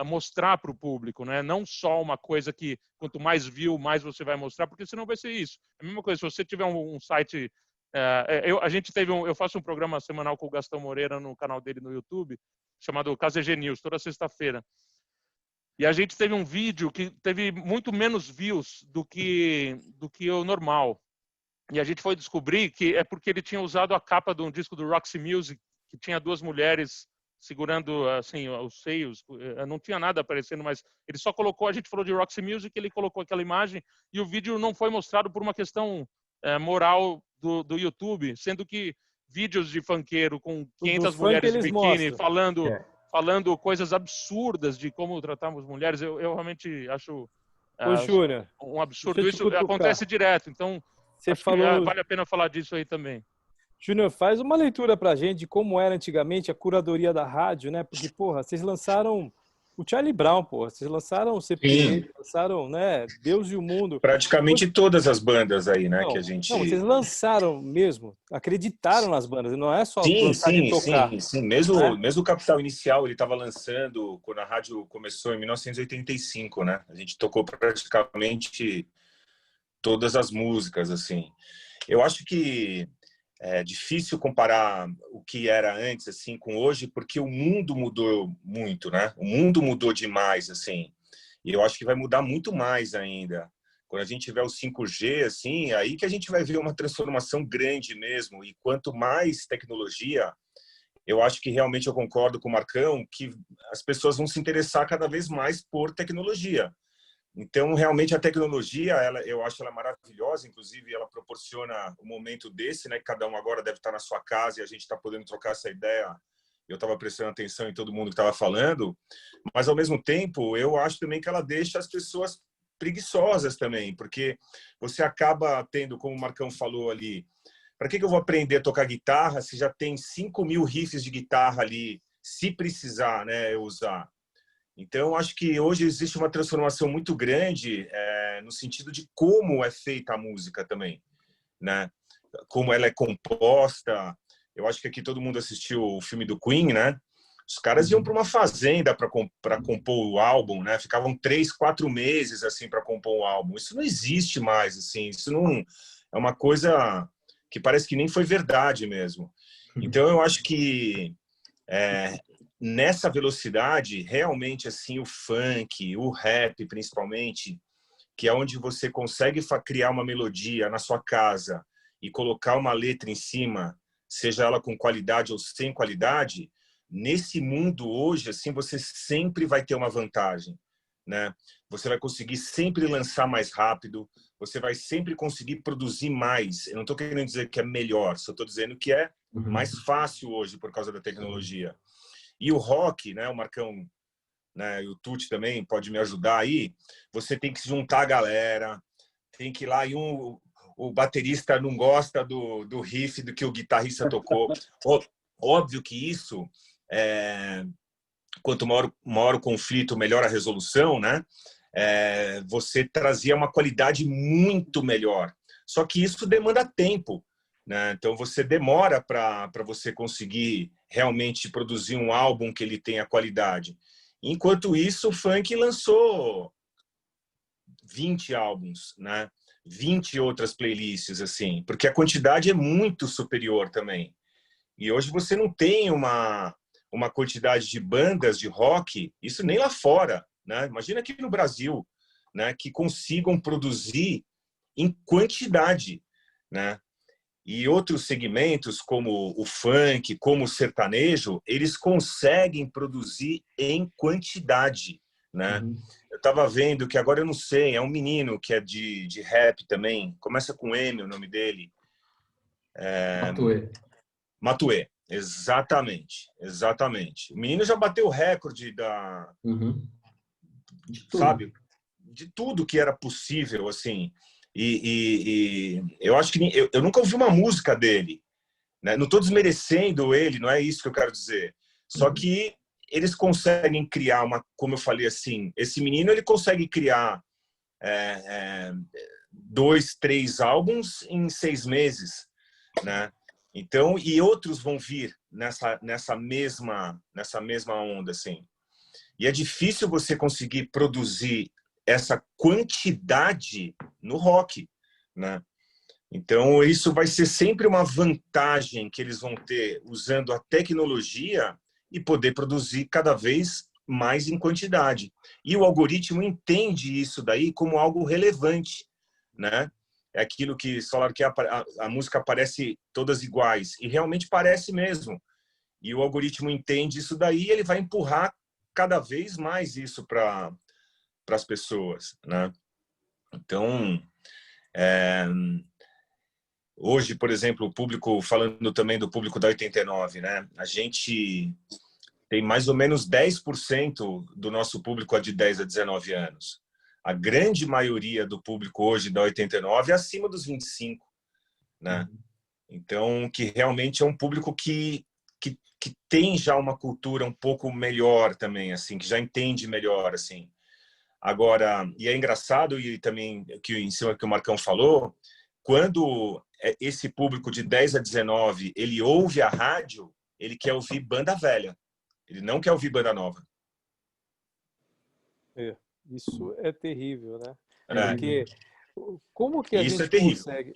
mostrar para o público, né? Não só uma coisa que quanto mais view, mais você vai mostrar, porque senão vai ser isso. A mesma coisa, se você tiver um site... eu faço um programa semanal com o Gastão Moreira no canal dele no YouTube, chamado KZG News, toda sexta-feira. E a gente teve um vídeo que teve muito menos views do que o normal. E a gente foi descobrir que é porque ele tinha usado a capa de um disco do Roxy Music, que tinha duas mulheres segurando assim os seios, não tinha nada aparecendo, mas ele só colocou, a gente falou de Roxy Music, ele colocou aquela imagem e o vídeo não foi mostrado por uma questão moral do YouTube, sendo que vídeos de funkeiro com 500 mulheres de biquíni falando coisas absurdas de como tratamos mulheres, eu realmente acho um absurdo. Isso acontece direto, então vale a pena falar disso aí também. Júnior, faz uma leitura pra gente de como era antigamente a curadoria da rádio, né? Porque, porra, vocês lançaram o Charlie Brown, porra, vocês lançaram o CPM, lançaram, né, Deus e o Mundo. Praticamente todas as bandas aí, né, que a gente... Não, vocês lançaram mesmo, acreditaram nas bandas, não é só lançar e tocar. Sim. Mesmo o Capital Inicial, ele estava lançando, quando a rádio começou em 1985, né? A gente tocou praticamente todas as músicas, assim. Eu acho que é difícil comparar o que era antes assim com hoje, porque o mundo mudou muito, né? O mundo mudou demais, assim. E eu acho que vai mudar muito mais ainda. Quando a gente tiver o 5G, assim, aí que a gente vai ver uma transformação grande mesmo. E quanto mais tecnologia, eu acho que realmente eu concordo com o Marcão que as pessoas vão se interessar cada vez mais por tecnologia. Então, realmente, a tecnologia, eu acho ela maravilhosa, inclusive ela proporciona um momento desse, né? Que cada um agora deve estar na sua casa e a gente está podendo trocar essa ideia. Eu estava prestando atenção em todo mundo que estava falando, mas, ao mesmo tempo, eu acho também que ela deixa as pessoas preguiçosas também, porque você acaba tendo, como o Marcão falou ali, para que eu vou aprender a tocar guitarra se já tem 5.000 riffs de guitarra ali, se precisar, né, eu usar? Então, acho que hoje existe uma transformação muito grande no sentido de como é feita a música também, né? Como ela é composta. Eu acho que aqui todo mundo assistiu o filme do Queen, né? Os caras iam para uma fazenda para compor o álbum, né? Ficavam 3, 4 meses assim para compor o álbum. Isso não existe mais, assim. Isso não é uma coisa que parece que nem foi verdade mesmo. Então, eu acho que nessa velocidade, realmente assim, o funk, o rap principalmente, que é onde você consegue criar uma melodia na sua casa e colocar uma letra em cima, seja ela com qualidade ou sem qualidade, nesse mundo hoje, assim, você sempre vai ter uma vantagem, né? Você vai conseguir sempre lançar mais rápido, você vai sempre conseguir produzir mais. Eu não estou querendo dizer que é melhor, só estou dizendo que é mais fácil hoje por causa da tecnologia. E o rock, né, o Marcão, né, e o Tuti também pode me ajudar aí, você tem que se juntar a galera, tem que ir lá e o baterista não gosta do riff do que o guitarrista tocou. Óbvio que isso, quanto maior o conflito, melhor a resolução, né? Você trazia uma qualidade muito melhor. Só que isso demanda tempo, né? Então você demora para você conseguir realmente produzir um álbum que ele tenha qualidade. Enquanto isso, o funk lançou 20 álbuns, né? 20 outras playlists, assim, porque a quantidade é muito superior também. E hoje você não tem uma quantidade de bandas de rock, isso nem lá fora, né? Imagina aqui no Brasil, né? Que consigam produzir em quantidade, né? E outros segmentos, como o funk, como o sertanejo, eles conseguem produzir em quantidade, né? Eu estava vendo que agora eu não sei, é um menino que é de rap também, começa com M o nome dele. Matuê, exatamente. O menino já bateu o recorde sabe, de tudo que era possível, assim. E eu acho que eu nunca ouvi uma música dele, né? Não estou desmerecendo ele, não é isso que eu quero dizer. Só que eles conseguem criar como eu falei assim, esse menino ele consegue criar 2, 3 álbuns em 6 meses, né? Então, e outros vão vir nessa mesma onda, assim. E é difícil você conseguir produzir essa quantidade no rock, né? Então, isso vai ser sempre uma vantagem que eles vão ter usando a tecnologia e poder produzir cada vez mais em quantidade. E o algoritmo entende isso daí como algo relevante, né? É aquilo que falaram que a música parece todas iguais. E realmente parece mesmo. E o algoritmo entende isso daí e ele vai empurrar cada vez mais isso para as pessoas, né? Então, hoje, por exemplo, o público, falando também do público da 89, né? A gente tem mais ou menos 10% do nosso público é de 10 a 19 anos. A grande maioria do público hoje da 89 é acima dos 25, né? Então, que realmente é um público que tem já uma cultura um pouco melhor também, assim, que já entende melhor, assim. Agora, e é engraçado, e também que em cima que o Marcão falou, quando esse público de 10 a 19, ele ouve a rádio, ele quer ouvir banda velha. Ele não quer ouvir banda nova. Isso é terrível, né? Porque como que a isso gente é terrível. consegue...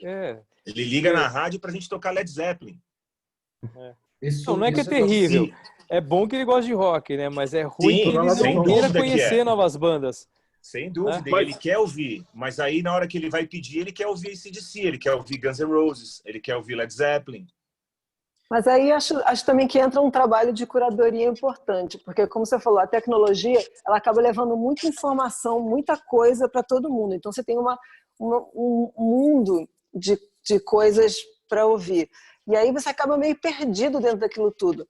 Ele liga na rádio pra gente tocar Led Zeppelin. Não é que é terrível. Sim. É bom que ele gosta de rock, né? Mas é ruim que ele não queira conhecer novas bandas. Sem dúvida, ele quer ouvir. Mas aí, na hora que ele vai pedir, ele quer ouvir AC/DC, ele quer ouvir Guns N' Roses, ele quer ouvir Led Zeppelin. Mas aí acho também que entra um trabalho de curadoria importante, porque, como você falou, a tecnologia ela acaba levando muita informação, muita coisa para todo mundo. Então, você tem um mundo de coisas para ouvir. E aí você acaba meio perdido dentro daquilo tudo.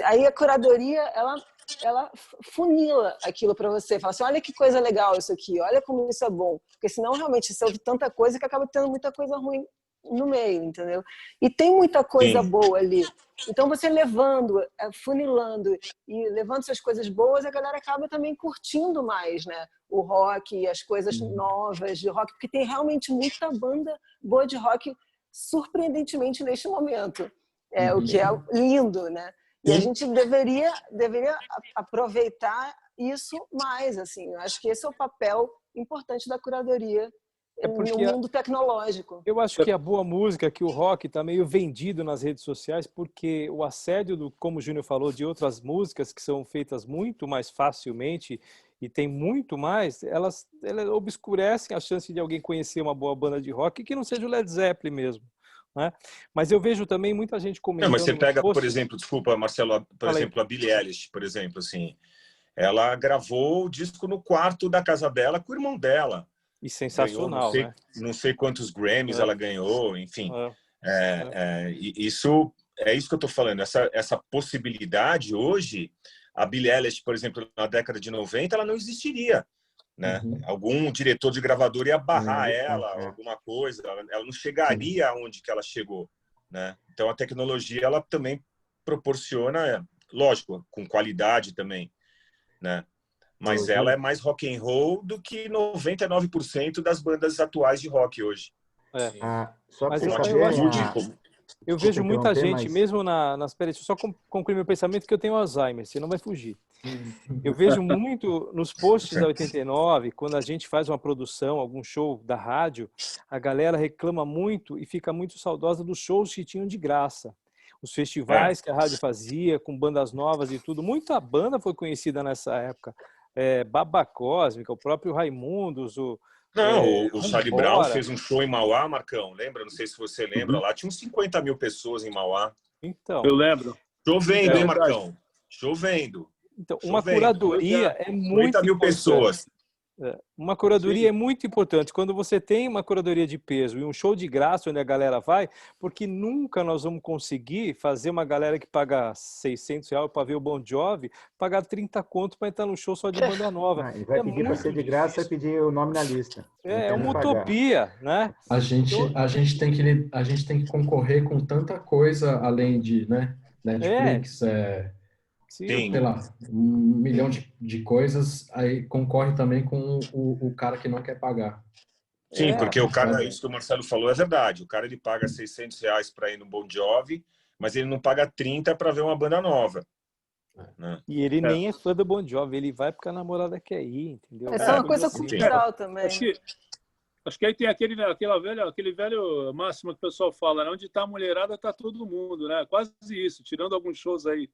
Aí a curadoria, ela ela funila aquilo para você, fala assim, olha que coisa legal isso aqui, olha como isso é bom, porque senão realmente você ouve tanta coisa que acaba tendo muita coisa ruim no meio, entendeu? E tem muita coisa boa ali. Então você levando, funilando e levando essas coisas boas, a galera acaba também curtindo mais, né? O rock e as coisas novas de rock, porque tem realmente muita banda boa de rock, surpreendentemente neste momento, o que é lindo, né? E a gente deveria aproveitar isso mais, assim. Eu acho que esse é o papel importante da curadoria no mundo tecnológico. Eu acho que a boa música, que o rock está meio vendido nas redes sociais, porque o assédio, como o Júnior falou, de outras músicas que são feitas muito mais facilmente e tem muito mais, elas obscurecem a chance de alguém conhecer uma boa banda de rock que não seja o Led Zeppelin mesmo. Né? Mas eu vejo também muita gente comentando... Não, mas você pega, por exemplo, desculpa, Marcelo, por exemplo, a Billie Eilish, por exemplo, assim, ela gravou o disco no quarto da casa dela com o irmão dela. E sensacional, ganhou, não sei quantos Grammys ela ganhou, enfim. Isso é isso que eu estou falando. Essa possibilidade hoje, a Billie Eilish, por exemplo, na década de 90, ela não existiria. Né? Algum diretor de gravador ia barrar ela, alguma coisa, ela não chegaria aonde que ela chegou. Né? Então, a tecnologia ela também proporciona, lógico, com qualidade também, né? Mas ela é mais rock and roll do que 99% das bandas atuais de rock hoje. Só mas saber, eu vejo muita gente, mesmo nas... Peraí, deixa eu só concluir meu pensamento, que eu tenho Alzheimer, você não vai fugir. Eu vejo muito nos posts da 89, quando a gente faz uma produção, algum show da rádio, a galera reclama muito e fica muito saudosa dos shows que tinham de graça. Os festivais que a rádio fazia, com bandas novas e tudo. Muita banda foi conhecida nessa época. Baba Cósmica, o próprio Raimundos, o Charlie Brown fez um show em Mauá, Marcão, lembra? Não sei se você lembra, lá tinham 50 mil pessoas em Mauá. Então, eu lembro. Chovendo, hein, Marcão? Chovendo. Então, uma curadoria é muito 50 mil pessoas. Uma curadoria é muito importante. Quando você tem uma curadoria de peso e um show de graça onde a galera vai, porque nunca nós vamos conseguir fazer uma galera que paga R$600 para ver o Bon Jovi, pagar 30 conto para entrar no show só de banda nova. Ele vai pedir para ser de graça e pedir o nome na lista. É uma utopia, né? A gente tem que concorrer com tanta coisa além de, né? Netflix, Sim. sei lá, 1 milhão de coisas, aí concorre também com o cara que não quer pagar. Sim, porque o cara, isso que o Marcelo falou é verdade. O cara ele paga R$600 para ir no Bon Jovi, mas ele não paga 30 para ver uma banda nova. Né? E ele nem é fã do Bon Jovi, ele vai porque a namorada quer ir, entendeu? É só uma coisa cultural também. Acho que aí tem aquele velho máximo que o pessoal fala, né? Onde está a mulherada, está todo mundo, né? Quase isso, tirando alguns shows aí.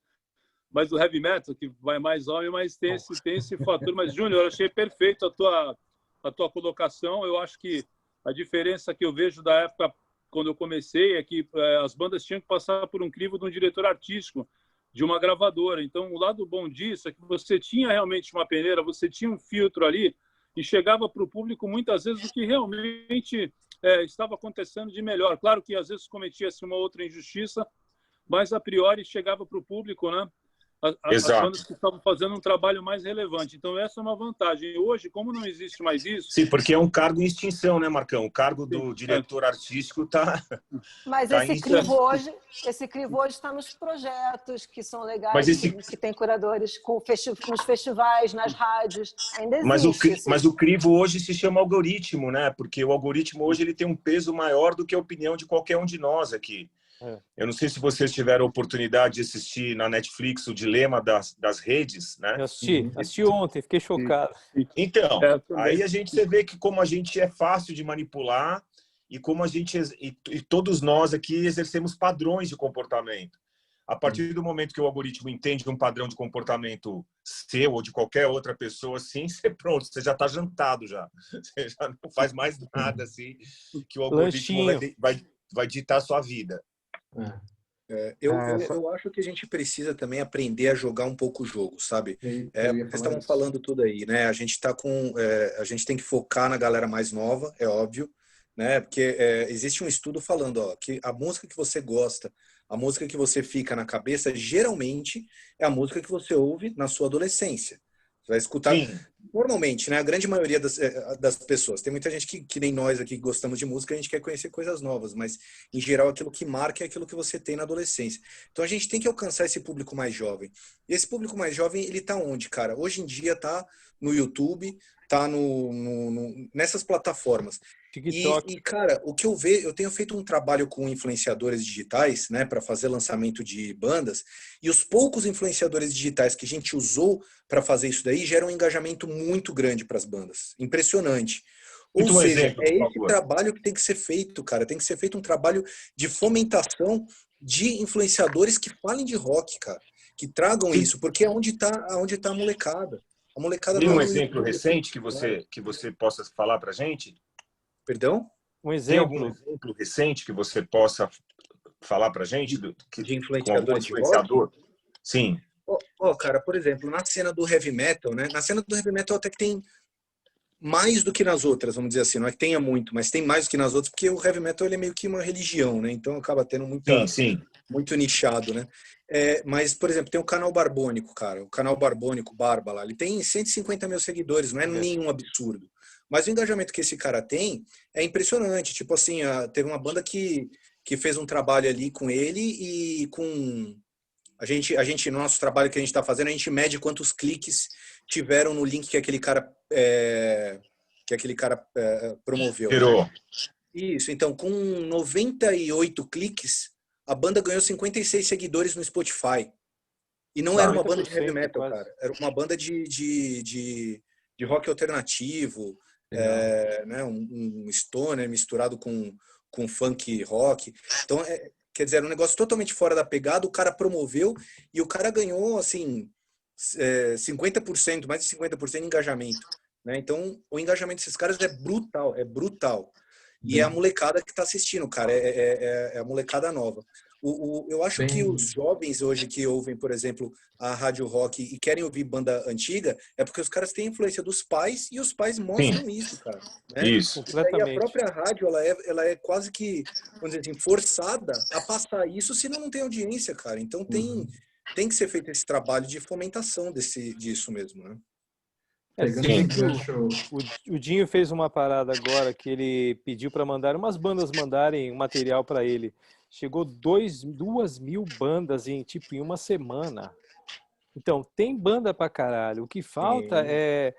Mas do heavy metal, que vai mais homem, mas tem esse fator. Mas, Júnior, eu achei perfeito a tua colocação. Eu acho que a diferença que eu vejo da época quando eu comecei é que as bandas tinham que passar por um crivo de um diretor artístico, de uma gravadora. Então, o lado bom disso é que você tinha realmente uma peneira, você tinha um filtro ali e chegava para o público muitas vezes o que realmente estava acontecendo de melhor. Claro que às vezes cometia-se uma outra injustiça, mas a priori chegava para o público, né? As bandas que estavam fazendo um trabalho mais relevante. Então, essa é uma vantagem. Hoje, como não existe mais isso... Sim, porque é um cargo em extinção, né, Marcão? O cargo do diretor artístico está... Mas esse crivo hoje está nos projetos que são legais, que tem curadores com os festivais, nas rádios. Ainda existe. Mas o crivo hoje se chama algoritmo, né? Porque o algoritmo hoje ele tem um peso maior do que a opinião de qualquer um de nós aqui. Eu não sei se vocês tiveram a oportunidade de assistir na Netflix o Dilema das Redes, né? Eu assisti ontem, fiquei chocado. Então, aí você vê que como a gente é fácil de manipular e como a gente e todos nós aqui exercemos padrões de comportamento. A partir do momento que o algoritmo entende um padrão de comportamento seu ou de qualquer outra pessoa, assim, você já está jantado já. Você já não faz mais nada assim que o algoritmo vai ditar a sua vida. Eu acho que a gente precisa também aprender a jogar um pouco o jogo, sabe? Vocês estavam falando tudo aí, né? A gente a gente tem que focar na galera mais nova, é óbvio, né? Porque existe um estudo falando, que a música que você gosta A música que você fica na cabeça, geralmente, é a música que você ouve na sua adolescência. Você vai escutar... Sim. Normalmente, né? A grande maioria das pessoas. Tem muita gente que nem nós aqui que gostamos de música, a gente quer conhecer coisas novas, mas, em geral, aquilo que marca é aquilo que você tem na adolescência. Então, a gente tem que alcançar esse público mais jovem. E esse público mais jovem, ele tá onde, cara? Hoje em dia tá no YouTube, tá nessas plataformas. E, cara, o que eu vejo, eu tenho feito um trabalho com influenciadores digitais, né, para fazer lançamento de bandas, e os poucos influenciadores digitais que a gente usou para fazer isso daí geram um engajamento muito grande para as bandas. Impressionante. Ou seja, é esse trabalho que tem que ser feito, cara. Tem que ser feito um trabalho de fomentação de influenciadores que falem de rock, cara. Que tragam isso, porque é onde tá a molecada. A molecada tem um exemplo recente que você possa falar pra gente? Perdão? Um exemplo. Tem algum exemplo recente que você possa falar pra gente? De influenciadores de rock? Sim. Cara, por exemplo, na cena do heavy metal, né? Na cena do heavy metal até que tem mais do que nas outras, vamos dizer assim. Não é que tenha muito, mas tem mais do que nas outras, porque o heavy metal ele é meio que uma religião, né? Então acaba tendo muito nichado, né? Mas, por exemplo, tem o canal Barbônico, cara. O canal Barbônico, Barba lá. Ele tem 150 mil seguidores, não é nenhum absurdo. Mas o engajamento que esse cara tem é impressionante. Tipo assim, teve uma banda que fez um trabalho ali com ele e com... A gente, no nosso trabalho que a gente está fazendo, a gente mede quantos cliques tiveram no link que aquele cara promoveu. Tirou. Isso, então, com 98 cliques, a banda ganhou 56 seguidores no Spotify. E não era uma banda de heavy metal, cara. Era uma banda de rock alternativo, né? Um stoner misturado com funk rock. Então, quer dizer, era um negócio totalmente fora da pegada, o cara promoveu e o cara ganhou, assim, 50%, mais de 50% de engajamento. Né? Então, o engajamento desses caras é brutal, é brutal. E é a molecada que está assistindo, cara, é a molecada nova. Eu acho que os jovens hoje que ouvem, por exemplo, a rádio rock e querem ouvir banda antiga, é porque os caras têm influência dos pais e os pais mostram isso, cara. Né? Isso. E a própria rádio, ela é quase que, vamos dizer assim, forçada a passar isso, senão não tem audiência, cara. Então tem que ser feito esse trabalho de fomentação disso mesmo, né? O Dinho fez uma parada agora que ele pediu para umas bandas mandarem um material para ele. Chegou 2.000 bandas em uma semana. Então, tem banda pra caralho. O que falta é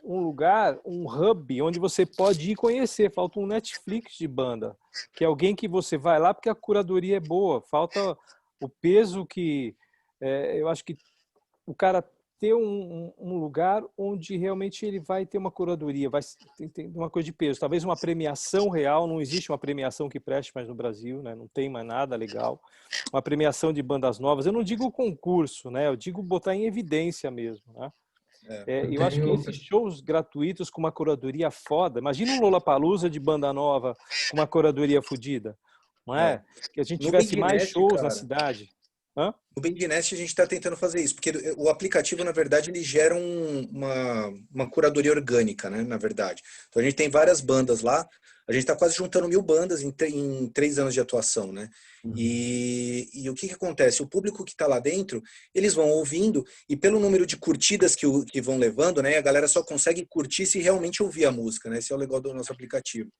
um lugar, um hub, onde você pode ir conhecer. Falta um Netflix de banda, que é alguém que você vai lá porque a curadoria é boa. Falta o peso que... eu acho que o cara ter um lugar onde realmente ele vai ter uma curadoria, vai ter uma coisa de peso. Talvez uma premiação real, não existe uma premiação que preste mais no Brasil, né? Não tem mais nada legal. Uma premiação de bandas novas, eu não digo concurso, né? Eu digo botar em evidência mesmo, né? Eu acho que esses shows gratuitos com uma curadoria foda, imagina um Lollapalooza de banda nova com uma curadoria fodida, não é? Que a gente tivesse mais shows, cara, na cidade. No BandNest a gente está tentando fazer isso, porque o aplicativo, na verdade, ele gera uma curadoria orgânica, né, na verdade. Então a gente tem várias bandas lá, a gente está quase juntando 1.000 bandas em 3 anos de atuação, né? E o que acontece? O público que está lá dentro, eles vão ouvindo, e pelo número de curtidas que vão levando, né, a galera só consegue curtir se realmente ouvir a música, né? Esse é o legal do nosso aplicativo.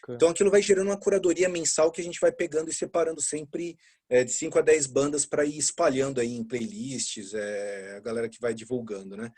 Então aquilo vai gerando uma curadoria mensal que a gente vai pegando e separando sempre de 5 a 10 bandas para ir espalhando aí em playlists, a galera que vai divulgando, né?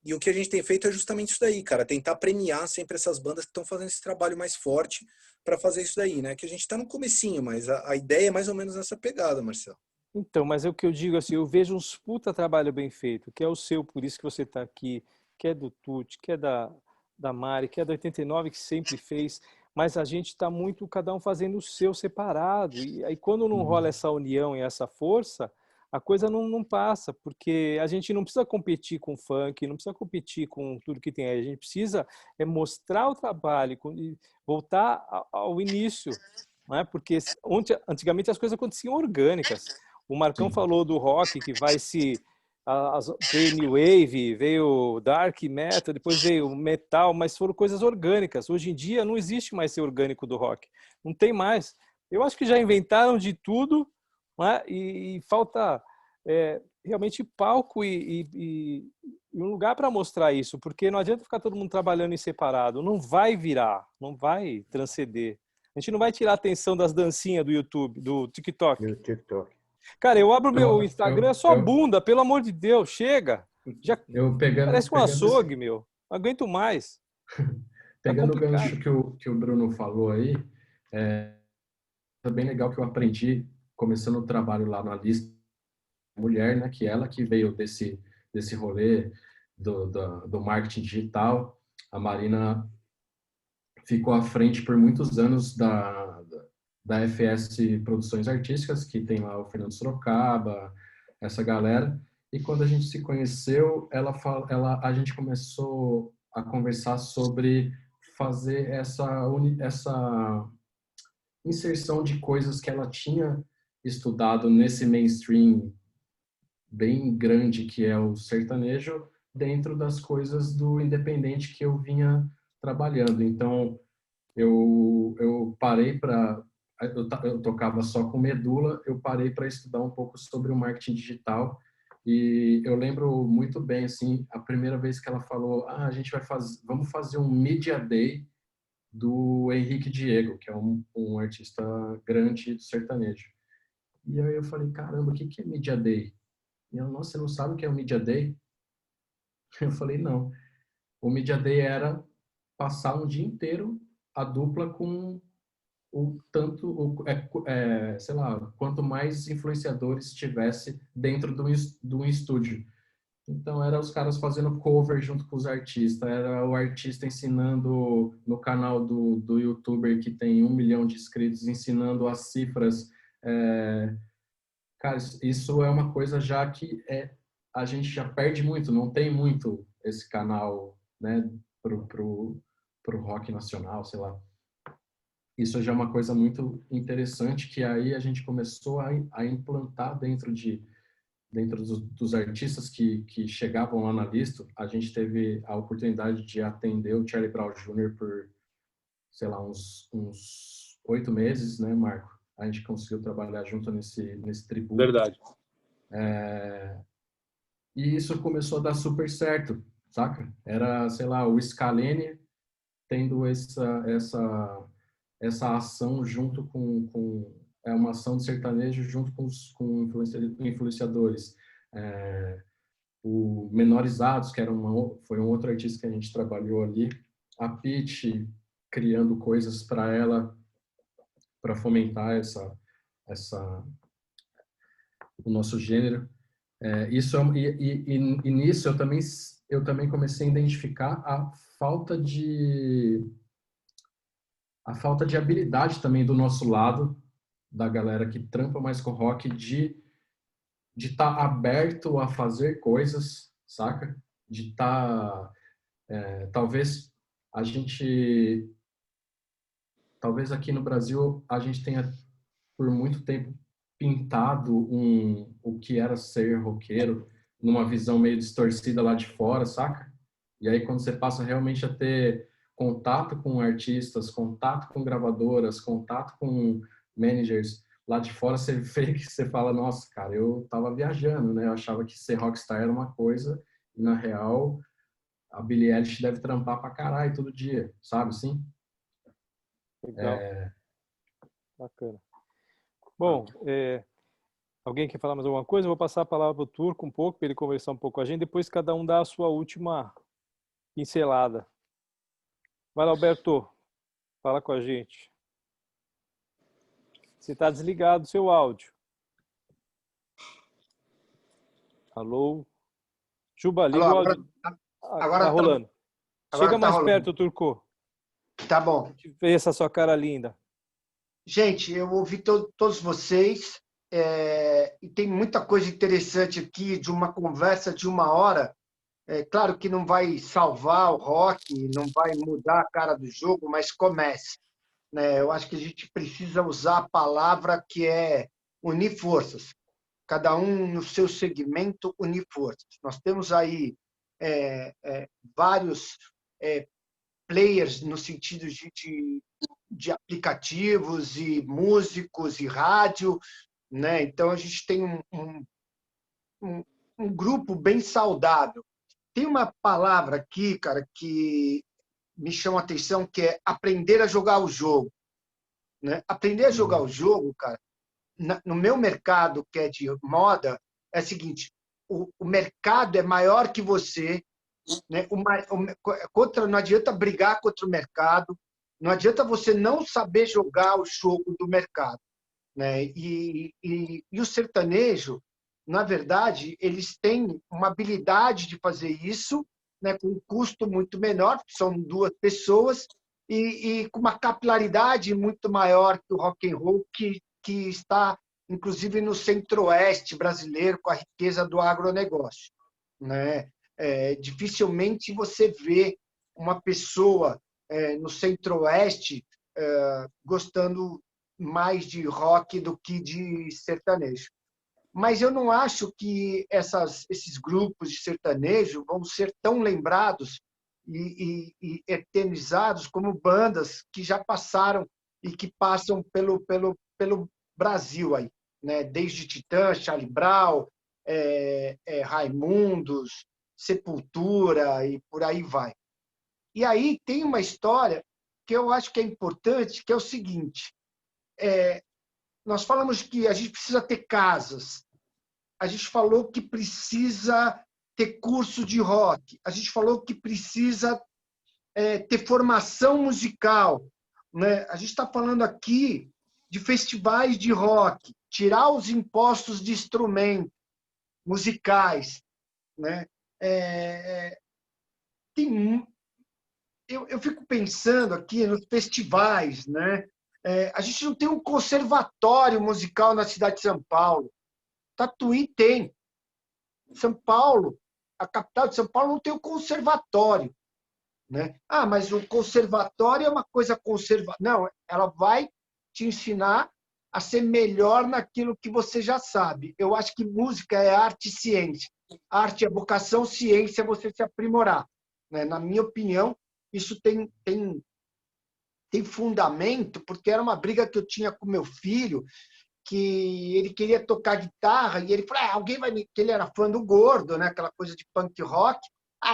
E o que a gente tem feito é justamente isso daí, cara, tentar premiar sempre essas bandas que estão fazendo esse trabalho mais forte para fazer isso daí, né? Que a gente está no comecinho, mas a ideia é mais ou menos nessa pegada, Marcelo. Então, mas é o que eu digo assim, eu vejo uns puta trabalho bem feito, que é o seu, por isso que você está aqui, que é do Tuti, que é da Mari, que é da 89, que sempre fez, mas a gente está muito, cada um fazendo o seu separado, e aí quando não rola essa união e essa força, a coisa não passa, porque a gente não precisa competir com funk, não precisa competir com tudo que tem aí, a gente precisa mostrar o trabalho, voltar ao início, não é? Porque antigamente as coisas aconteciam orgânicas. O Marcão falou do rock, que veio New Wave, veio Dark Metal, depois veio Metal, mas foram coisas orgânicas. Hoje em dia não existe mais ser orgânico do rock. Não tem mais. Eu acho que já inventaram de tudo, né? E falta realmente palco e um lugar para mostrar isso, porque não adianta ficar todo mundo trabalhando em separado, não vai virar, não vai transcender. A gente não vai tirar a atenção das dancinhas do YouTube, do TikTok. Do TikTok. Cara, eu abro meu Instagram, é só bunda, pelo amor de Deus, chega. Já parece um açougue, meu. Não aguento mais. Pegando o gancho que o Bruno falou aí, é bem legal que eu aprendi, começando o trabalho lá na lista mulher, né, que ela que veio desse rolê do marketing digital. A Marina ficou à frente por muitos anos da FS Produções Artísticas, que tem lá o Fernando Sorocaba, essa galera. E quando a gente se conheceu, a gente começou a conversar sobre fazer essa inserção de coisas que ela tinha estudado nesse mainstream bem grande que é o sertanejo, dentro das coisas do independente que eu vinha trabalhando. Então, eu parei para... Eu tocava só com medula, eu parei para estudar um pouco sobre o marketing digital. E eu lembro muito bem, assim, a primeira vez que ela falou, vamos fazer um Media Day do Henrique Diego, que é um artista grande do sertanejo. E aí eu falei, caramba, o que é Media Day? E ela, nossa, você não sabe o que é o Media Day? Eu falei, não. O Media Day era passar um dia inteiro a dupla com sei lá, quanto mais influenciadores tivesse dentro do estúdio. Então, era os caras fazendo cover junto com os artistas, era o artista ensinando no canal do youtuber que tem 1 milhão de inscritos, ensinando as cifras. Cara, isso é uma coisa já que a gente já perde muito, não tem muito esse canal, né, pro rock nacional, sei lá. Isso já é uma coisa muito interessante que aí a gente começou a implantar dentro dos artistas que chegavam lá na lista. A gente teve a oportunidade de atender o Charlie Brown Jr. por, sei lá, uns 8 meses, né, Marco? A gente conseguiu trabalhar junto nesse tributo. Verdade. E isso começou a dar super certo, saca? Era, sei lá, o Scalene tendo essa ação junto com uma ação de sertanejo junto com influenciadores. O Menorizados, que foi um outro artista que a gente trabalhou ali. A Pitty criando coisas para ela, para fomentar o nosso gênero. Nisso eu também comecei a identificar a falta de habilidade também do nosso lado, da galera que trampa mais com rock, de estar aberto a fazer coisas, saca? De estar... talvez aqui no Brasil a gente tenha por muito tempo pintado o que era ser roqueiro numa visão meio distorcida lá de fora, saca? E aí quando você passa realmente a ter contato com artistas, contato com gravadoras, contato com managers lá de fora, você fala, nossa, cara, eu tava viajando, né? Eu achava que ser rockstar era uma coisa e na real a Billie Eilish deve trampar pra caralho todo dia, sabe assim? Legal. Bacana. Bom, alguém quer falar mais alguma coisa? Eu vou passar a palavra para o Turco um pouco, para ele conversar um pouco com a gente, depois cada um dá a sua última pincelada. Vai lá, Alberto, fala com a gente. Você está desligado o seu áudio. Alô? Juba, liga o áudio. Agora tá rolando. Chega tá mais rolando. perto, Turco. Tá bom. Ver essa sua cara linda. Gente, eu ouvi todos vocês e tem muita coisa interessante aqui de uma conversa de 1 hora. Claro que não vai salvar o rock, não vai mudar a cara do jogo, mas comece. Né? Eu acho que a gente precisa usar a palavra que é unir forças. Cada um no seu segmento, unir forças. Nós temos aí vários players no sentido de aplicativos e músicos e rádio, né? Então, a gente tem um grupo bem saudável. Tem uma palavra aqui, cara, que me chama a atenção, que é aprender a jogar o jogo, né? Aprender a jogar o jogo, cara, no meu mercado, que é de moda, é o seguinte, o mercado é maior que você, né? Não adianta brigar contra o mercado, não adianta você não saber jogar o jogo do mercado, né? E o sertanejo, na verdade, eles têm uma habilidade de fazer isso, né, com um custo muito menor, são 2 pessoas, e com uma capilaridade muito maior que o rock and roll, que está, inclusive, no centro-oeste brasileiro, com a riqueza do agronegócio, né? Dificilmente você vê uma pessoa no centro-oeste gostando mais de rock do que de sertanejo. Mas eu não acho que esses grupos de sertanejo vão ser tão lembrados e eternizados como bandas que já passaram e que passam pelo Brasil aí, né? Desde Titãs, Charlie Brown, Raimundos, Sepultura e por aí vai. E aí tem uma história que eu acho que é importante, que é o seguinte: nós falamos que a gente precisa ter casas, a gente falou que precisa ter curso de rock, a gente falou que precisa ter formação musical, né? A gente está falando aqui de festivais de rock, tirar os impostos de instrumentos musicais, né? Eu fico pensando aqui nos festivais, né? A gente não tem um conservatório musical na cidade de São Paulo. Tatuí tem. São Paulo, a capital de São Paulo, não tem um conservatório, né? Ah, mas o conservatório é uma coisa conservadora. Não, ela vai te ensinar a ser melhor naquilo que você já sabe. Eu acho que música é arte e ciência. Arte é vocação, ciência é você se aprimorar, né? Na minha opinião, isso tem fundamento, porque era uma briga que eu tinha com meu filho, que ele queria tocar guitarra, e ele falou, alguém vai me... que ele era fã do Gordo, né? Aquela coisa de punk rock.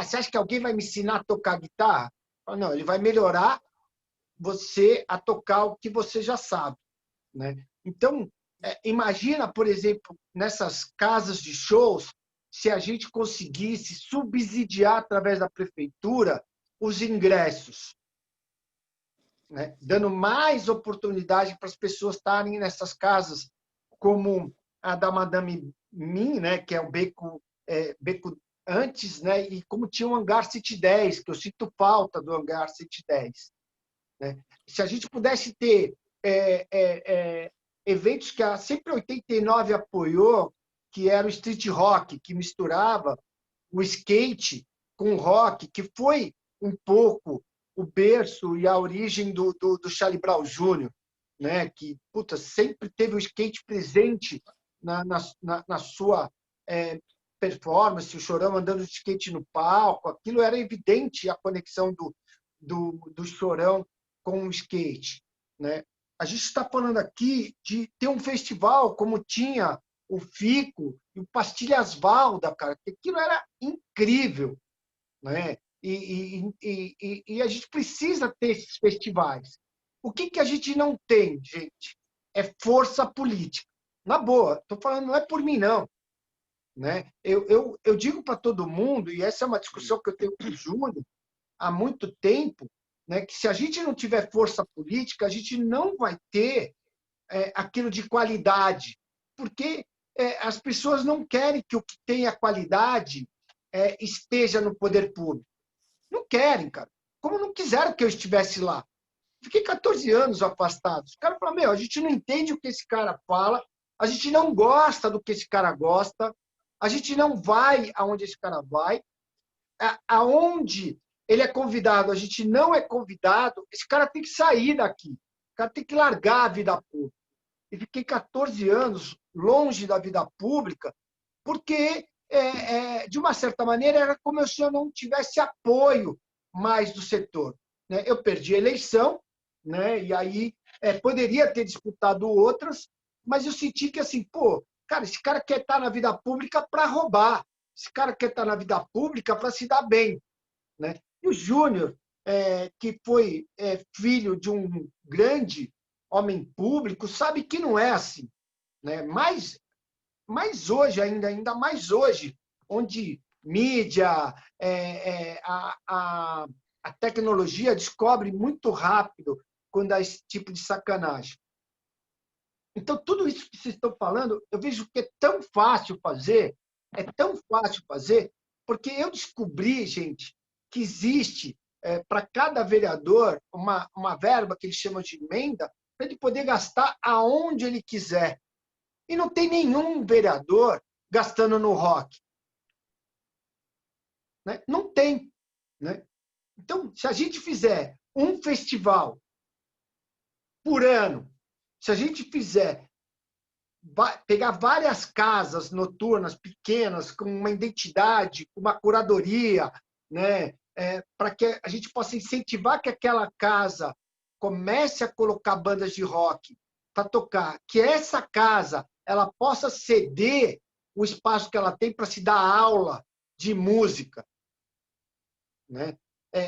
Você acha que alguém vai me ensinar a tocar guitarra? Eu falei, não, ele vai melhorar você a tocar o que você já sabe, né? Então, imagina, por exemplo, nessas casas de shows, se a gente conseguisse subsidiar através da prefeitura os ingressos, né? Dando mais oportunidade para as pessoas estarem nessas casas, como a da Madame Mim, né? Que é o beco antes, né? E como tinha o Hangar City 10, que eu sinto falta do Hangar City 10, né? Se a gente pudesse ter eventos que a Sempre 89 apoiou, que era o street rock, que misturava o skate com o rock, que foi um pouco o berço e a origem do Charlie Brown Jr., né? Que sempre teve o skate presente na sua performance, o Chorão andando de skate no palco, aquilo era evidente, a conexão do Chorão com o skate, né? A gente está falando aqui de ter um festival como tinha o Fico e o Pastilhas Valda, cara, que aquilo era incrível, né? E a gente precisa ter esses festivais. O que a gente não tem, gente? É força política. Na boa, estou falando, não é por mim, não, né? Eu digo para todo mundo, e essa é uma discussão que eu tenho com o Júnior há muito tempo, né, que se a gente não tiver força política, a gente não vai ter aquilo de qualidade, porque as pessoas não querem que o que tenha qualidade esteja no poder público. Não querem, cara. Como não quiseram que eu estivesse lá. Fiquei 14 anos afastado. Os caras falam, a gente não entende o que esse cara fala, a gente não gosta do que esse cara gosta, a gente não vai aonde esse cara vai, aonde ele é convidado, a gente não é convidado, esse cara tem que sair daqui. O cara tem que largar a vida pública. E fiquei 14 anos longe da vida pública, porque, de uma certa maneira, era como se eu não tivesse apoio mais do setor. né? Eu perdi a eleição, né? E aí poderia ter disputado outras, mas eu senti que assim, pô, cara, esse cara quer estar na vida pública para roubar, esse cara quer estar na vida pública para se dar bem, né? E o Júnior, que foi filho de um grande homem público, sabe que não é assim, né? Mas hoje, ainda mais hoje, onde mídia, a tecnologia descobre muito rápido quando há esse tipo de sacanagem. Então, tudo isso que vocês estão falando, eu vejo que é tão fácil fazer, porque eu descobri, gente, que existe para cada vereador uma verba que eles chamam de emenda para ele poder gastar aonde ele quiser. E não tem nenhum vereador gastando no rock. Né? Não tem. Né? Então, se a gente fizer um festival por ano, se a gente fizer pegar várias casas noturnas pequenas com uma identidade, uma curadoria, né, para que a gente possa incentivar que aquela casa comece a colocar bandas de rock para tocar, que essa casa ela possa ceder o espaço que ela tem para se dar aula de música, né?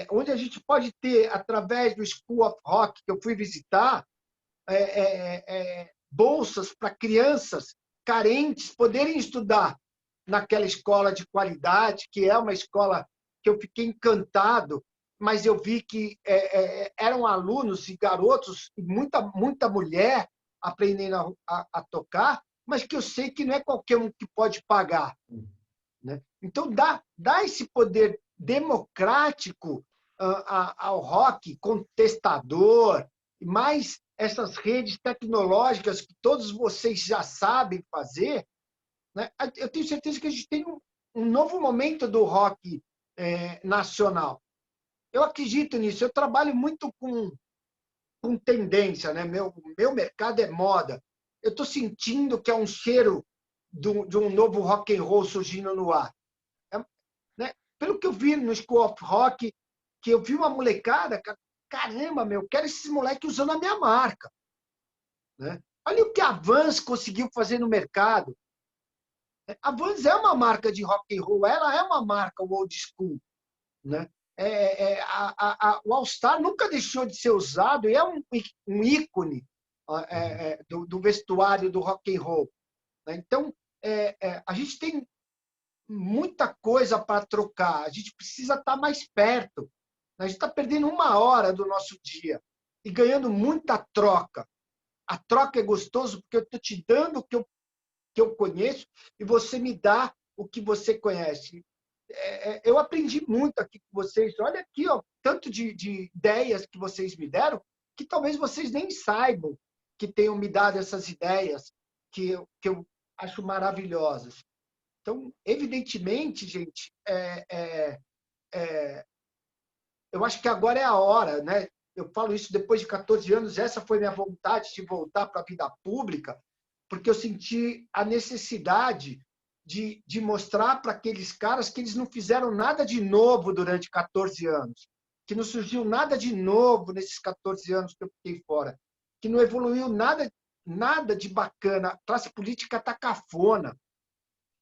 Onde a gente pode ter, através do School of Rock, que eu fui visitar, bolsas para crianças carentes poderem estudar naquela escola de qualidade, que é uma escola que eu fiquei encantado, mas eu vi que eram alunos e garotos, e muita mulher aprendendo a tocar, mas que eu sei que não é qualquer um que pode pagar. Né? Então, dá esse poder democrático ao rock contestador, mais essas redes tecnológicas que todos vocês já sabem fazer, né? Eu tenho certeza que a gente tem um novo momento do rock nacional. Eu acredito nisso. Eu trabalho muito com tendência, né? Meu mercado é moda. Eu estou sentindo que é um cheiro de um novo rock and roll surgindo no ar. Né? Pelo que eu vi no School of Rock, que eu vi uma molecada, caramba, quero esses moleques usando a minha marca. Né? Olha o que a Vans conseguiu fazer no mercado. A Vans é uma marca de rock and roll, ela é uma marca old school. Né? O All Star nunca deixou de ser usado e é um ícone do vestuário do rock and roll. Né? Então, a gente tem muita coisa para trocar, a gente precisa estar mais perto. A gente está perdendo 1 hora do nosso dia e ganhando muita troca. A troca é gostoso porque eu estou te dando o que eu conheço e você me dá o que você conhece. Eu aprendi muito aqui com vocês. Olha aqui, ó, tanto de ideias que vocês me deram que talvez vocês nem saibam que tenham me dado essas ideias que eu acho maravilhosas. Então, evidentemente, gente, eu acho que agora é a hora, né? Eu falo isso depois de 14 anos, essa foi minha vontade de voltar para a vida pública, porque eu senti a necessidade de mostrar para aqueles caras que eles não fizeram nada de novo durante 14 anos, que não surgiu nada de novo nesses 14 anos que eu fiquei fora, que não evoluiu nada de bacana. A classe política está cafona.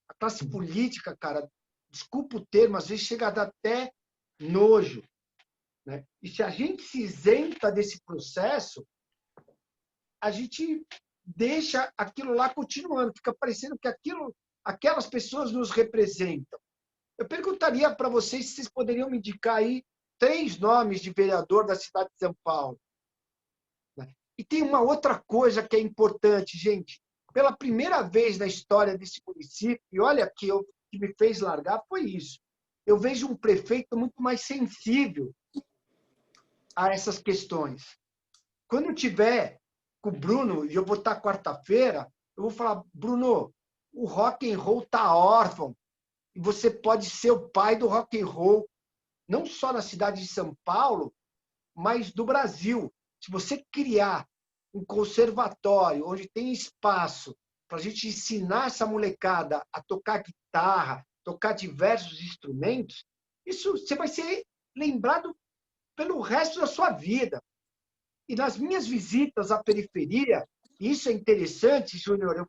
A classe política, cara, desculpa o termo, às vezes chega a dar até nojo. Né? E se a gente se isenta desse processo, a gente deixa aquilo lá continuando, fica parecendo que aquelas pessoas nos representam. Eu perguntaria para vocês se vocês poderiam me indicar aí 3 nomes de vereador da cidade de São Paulo. E tem uma outra coisa que é importante, gente. Pela primeira vez na história desse município, e olha que me fez largar, foi isso. Eu vejo um prefeito muito mais sensível a essas questões. Quando eu tiver com o Bruno, e eu vou estar quarta-feira, eu vou falar, Bruno, o rock and roll está órfão, e você pode ser o pai do rock and roll, não só na cidade de São Paulo, mas do Brasil. Se você criar um conservatório onde tem espaço para a gente ensinar essa molecada a tocar guitarra, tocar diversos instrumentos, isso você vai ser lembrado pelo resto da sua vida. E nas minhas visitas à periferia, isso é interessante, Júnior,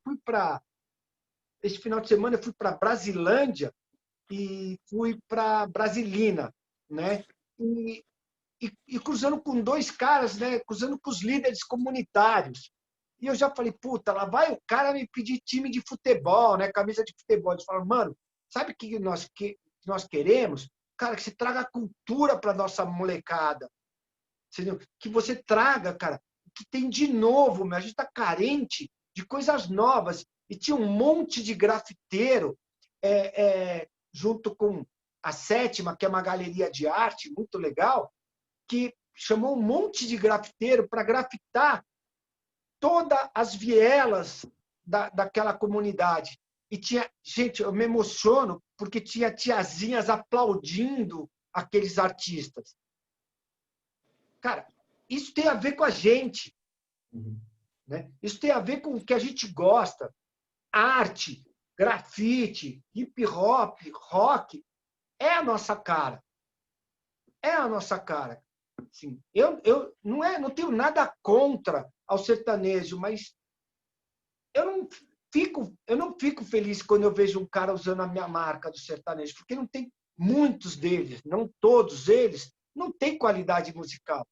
esse final de semana eu fui para Brasilândia e fui para Brasilina, né? E cruzando com dois caras, né? Cruzando com os líderes comunitários. E eu já falei, puta, lá vai o cara me pedir time de futebol, né? Camisa de futebol. Eles falaram, mano, sabe o que nós queremos? Cara, que você traga cultura para nossa molecada. Entendeu? Que você traga, cara, o que tem de novo, meu. A gente está carente de coisas novas. E tinha um monte de grafiteiro junto com a Sétima, que é uma galeria de arte muito legal, que chamou um monte de grafiteiro para grafitar todas as vielas daquela comunidade. E tinha, gente, eu me emociono porque tinha tiazinhas aplaudindo aqueles artistas. Cara, isso tem a ver com a gente. Né? Isso tem a ver com o que a gente gosta. Arte, grafite, hip hop, rock, é a nossa cara. É a nossa cara. Assim, eu não tenho nada contra ao sertanejo, mas eu não fico feliz quando eu vejo um cara usando a minha marca do sertanejo, porque não tem muitos deles, não todos eles, não tem qualidade musical.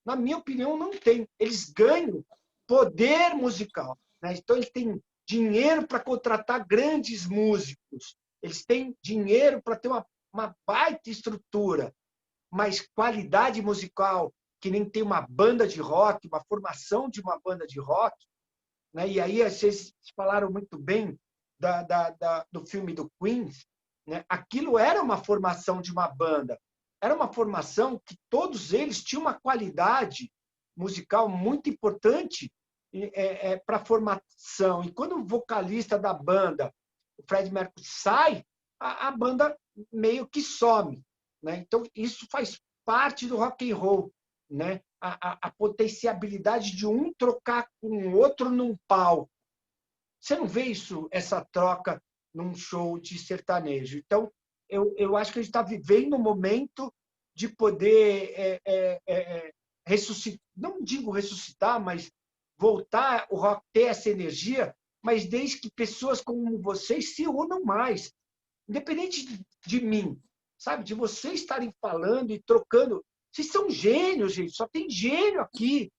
Na minha opinião, não tem. Eles ganham poder musical. Né? Então, eles têm dinheiro para contratar grandes músicos. Eles têm dinheiro para ter uma baita estrutura. Mas qualidade musical, que nem tem uma banda de rock, uma formação de uma banda de rock. Né? E aí, vocês falaram muito bem do filme do Queen. Né? Aquilo era uma formação de uma banda. Era uma formação que todos eles tinham uma qualidade musical muito importante para a formação. E quando o vocalista da banda, o Freddie Mercury, sai, a banda meio que some. Né? Então, isso faz parte do rock and roll. Né? A potencialidade de um trocar com o outro num palco. Você não vê essa troca num show de sertanejo. Então, eu acho que a gente está vivendo um momento de poder ressuscitar, não digo ressuscitar, mas voltar o rock, ter essa energia, mas desde que pessoas como vocês se unam mais, independente de mim, sabe? De vocês estarem falando e trocando. Vocês são gênios, gente, só tem gênio aqui.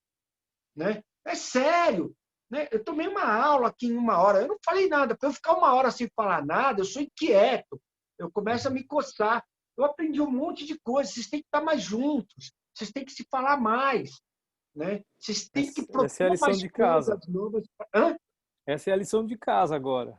Né? É sério. Né? Eu tomei uma aula aqui em 1 hora, eu não falei nada. Para eu ficar 1 hora sem falar nada, eu sou inquieto. Eu começo a me coçar. Eu aprendi um monte de coisas. Vocês têm que estar mais juntos. Vocês têm que se falar mais. Né? Vocês têm que propor essa é a lição mais de casa. coisas novas. Hã? Essa é a lição de casa agora.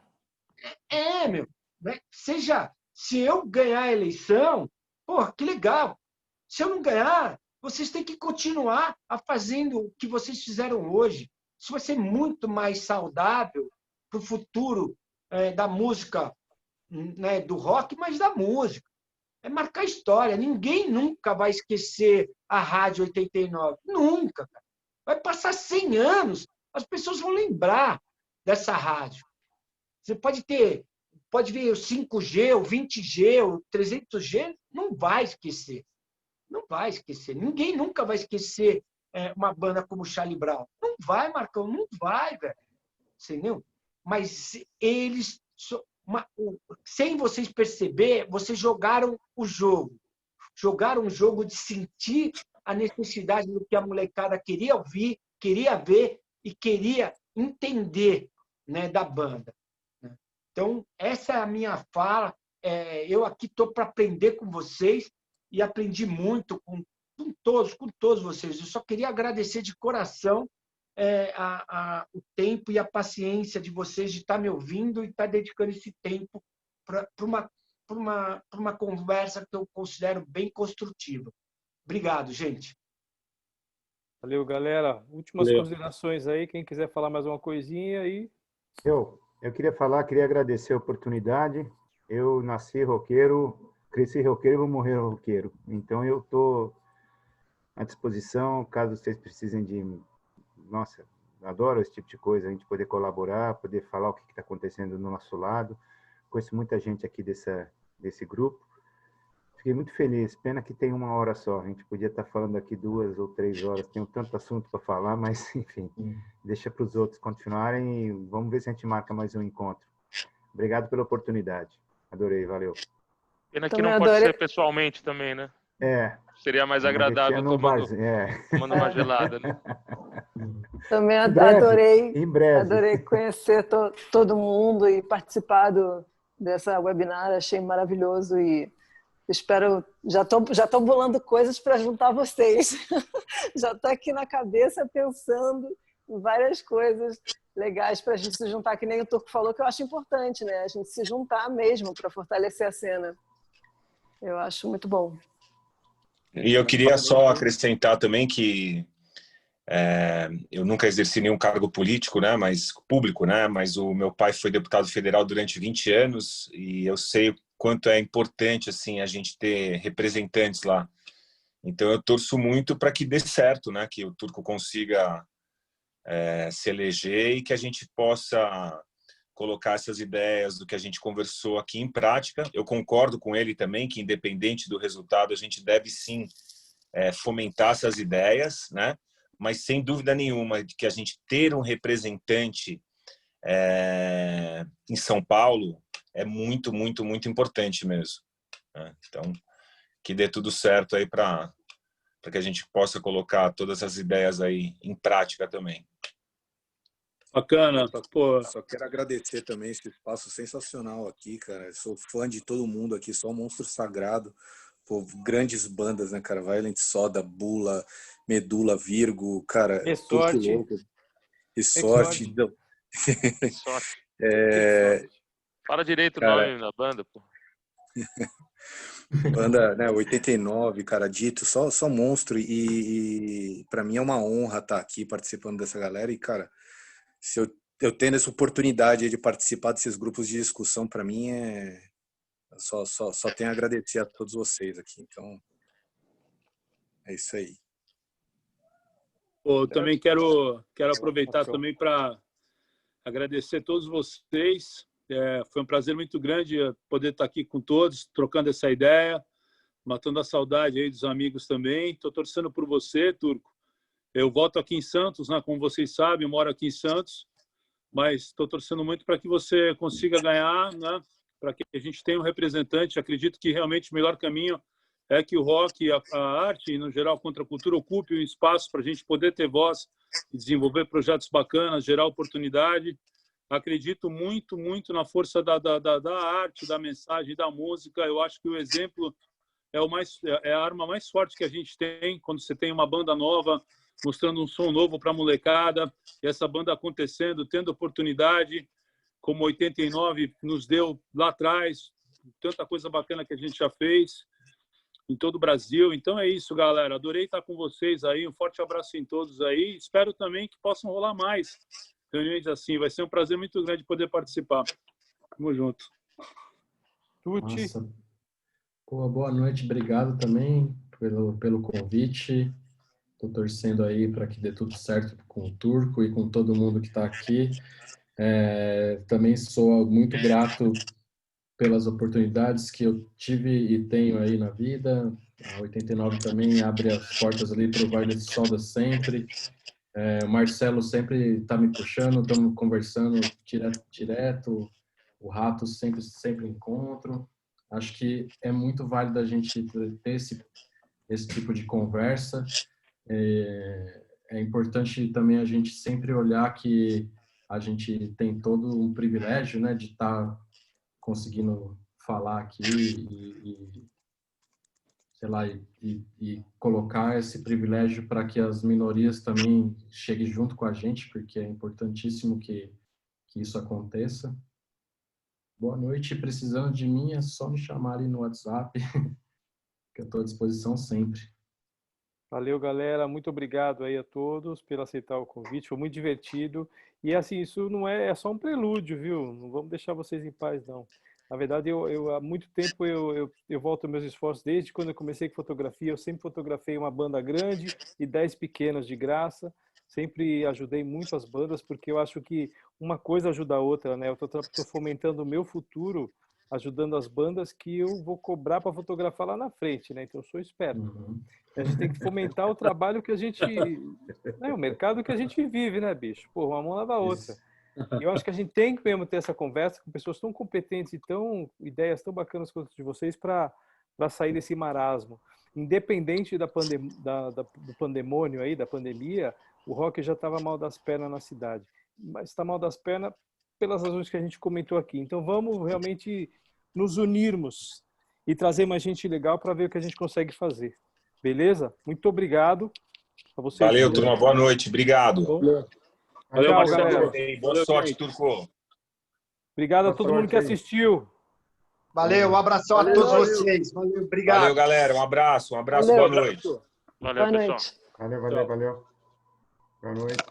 Meu. Né? Se eu ganhar a eleição, porra, que legal. Se eu não ganhar, vocês têm que continuar a fazendo o que vocês fizeram hoje. Isso vai ser muito mais saudável para o futuro da música, né, do rock, mas da música. É marcar história. Ninguém nunca vai esquecer a Rádio 89. Nunca. Cara. Vai passar 100 anos, as pessoas vão lembrar dessa rádio. Você pode ver o 5G, o 20G, o 300G, não vai esquecer. Não vai esquecer. Ninguém nunca vai esquecer uma banda como Charlie Brown. Não vai, Marcão, não vai, velho. Entendeu? Mas eles, sem vocês perceber, vocês jogaram o jogo. Jogaram o jogo de sentir a necessidade do que a molecada queria ouvir, queria ver e queria entender, né, da banda. Então, essa é a minha fala. Eu aqui estou para aprender com vocês e aprendi muito com todos vocês. Eu só queria agradecer de coração o tempo e a paciência de vocês de estar me ouvindo e estar dedicando esse tempo para uma conversa que eu considero bem construtiva. Obrigado, gente. Valeu, galera. Últimas considerações aí. Quem quiser falar mais uma coisinha aí. Eu queria agradecer a oportunidade. Eu nasci roqueiro, cresci roqueiro e vou morrer roqueiro. Então, eu estou à disposição, caso vocês precisem de... Nossa, adoro esse tipo de coisa, a gente poder colaborar, poder falar o que está acontecendo do nosso lado. Conheço muita gente aqui desse grupo. fiquei muito feliz. Pena que tem 1 hora só. A gente podia estar falando aqui 2 ou 3 horas. Tenho tanto assunto para falar, mas, enfim, deixa para os outros continuarem e vamos ver se a gente marca mais um encontro. Obrigado pela oportunidade. Adorei, valeu. Pena que não pode ser pessoalmente também, né? Seria mais agradável tomando uma gelada, né? Também adorei conhecer todo mundo e participar dessa webinar. Achei maravilhoso e espero, já tô bolando coisas para juntar vocês. Já estou aqui na cabeça pensando em várias coisas legais para a gente se juntar, que nem o Turco falou, que eu acho importante, né? A gente se juntar mesmo para fortalecer a cena. Eu acho muito bom. E eu queria só acrescentar também que eu nunca exerci nenhum cargo político, né, mas público, né, mas o meu pai foi deputado federal durante 20 anos e eu sei o quanto é importante assim a gente ter representantes lá. Então eu torço muito para que dê certo, né, que o Turco consiga se eleger e que a gente possa colocar essas ideias do que a gente conversou aqui em prática. Eu concordo com ele também que, independente do resultado, a gente deve sim fomentar essas ideias, né? Mas sem dúvida nenhuma de que a gente ter um representante em São Paulo é muito, muito, muito importante mesmo, né? Então, que dê tudo certo aí para que a gente possa colocar todas as ideias aí em prática também. Bacana. Pô. Só quero agradecer também esse espaço sensacional aqui, cara. Eu sou fã de todo mundo aqui, só um monstro sagrado. Pô, grandes bandas, né, cara? Violent Soda, Bula, Medula, Virgo, cara. Sorte. Louco. E sorte. Fala direito cara, o nome da banda, pô. Banda, né, 89, cara, dito, só monstro. E para mim é uma honra estar aqui participando dessa galera. E, cara, se eu tendo essa oportunidade de participar desses grupos de discussão, para mim só tenho a agradecer a todos vocês aqui. Então, é isso aí. Eu também quero aproveitar também para agradecer a todos vocês. Foi um prazer muito grande poder estar aqui com todos, trocando essa ideia, matando a saudade aí dos amigos também. Estou torcendo por você, Turco. Eu volto aqui em Santos, né? Como vocês sabem, eu moro aqui em Santos, mas estou torcendo muito para que você consiga ganhar, né? Para que a gente tenha um representante. Acredito que realmente o melhor caminho é que o rock, a arte e, no geral, a contracultura ocupe um espaço para a gente poder ter voz e desenvolver projetos bacanas, gerar oportunidade. Acredito muito, muito na força da arte, da mensagem, da música. Eu acho que o exemplo é a arma mais forte que a gente tem quando você tem uma banda nova, mostrando um som novo para a molecada, e essa banda acontecendo, tendo oportunidade, como 89 nos deu lá atrás, tanta coisa bacana que a gente já fez em todo o Brasil. Então é isso, galera. Adorei estar com vocês aí. Um forte abraço em todos aí. Espero também que possam rolar mais reuniões assim. Vai ser um prazer muito grande poder participar. Tamo junto. Nossa. Pô, boa noite. Obrigado também pelo convite. Estou torcendo aí para que dê tudo certo com o Turco e com todo mundo que está aqui. Também sou muito grato pelas oportunidades que eu tive e tenho aí na vida. A 89 também abre as portas ali para o Violent Soda sempre. O Marcelo sempre está me puxando, estamos conversando direto. O Rato sempre encontro. Acho que é muito válido a gente ter esse tipo de conversa. É importante também a gente sempre olhar que a gente tem todo um privilégio, né, de estar conseguindo falar aqui sei lá, e colocar esse privilégio para que as minorias também cheguem junto com a gente, porque é importantíssimo que isso aconteça. Boa noite. Precisando de mim, é só me chamarem no WhatsApp, que eu estou à disposição sempre. Valeu, galera. Muito obrigado aí a todos por aceitar o convite. Foi muito divertido. E assim, isso não é só um prelúdio, viu? Não vamos deixar vocês em paz, não. Na verdade, eu há muito tempo eu volto aos meus esforços. Desde quando eu comecei com fotografia, eu sempre fotografei uma banda grande e 10 pequenas de graça. Sempre ajudei muito as bandas, porque eu acho que uma coisa ajuda a outra, né? Eu estou fomentando o meu futuro ajudando as bandas que eu vou cobrar para fotografar lá na frente, né? Então eu sou esperto. A gente tem que fomentar o trabalho que a gente, né? O mercado que a gente vive, né, bicho? Pô, uma mão lava a outra. E eu acho que a gente tem que mesmo ter essa conversa com pessoas tão competentes e ideias tão bacanas quanto de vocês para sair desse marasmo. Independente do pandemônio aí, da pandemia, o rock já estava mal das pernas na cidade. Mas está mal das pernas pelas razões que a gente comentou aqui. Então vamos realmente nos unirmos e trazer mais gente legal para ver o que a gente consegue fazer. Beleza? Muito obrigado a vocês. Valeu, turma. Boa noite. Obrigado. Valeu, Marcelo. Boa sorte, Turco. Obrigado a todo mundo que assistiu. Valeu, um abração a todos vocês. Valeu, obrigado. Valeu, galera. Um abraço, boa noite. Valeu, pessoal. Valeu. Boa noite.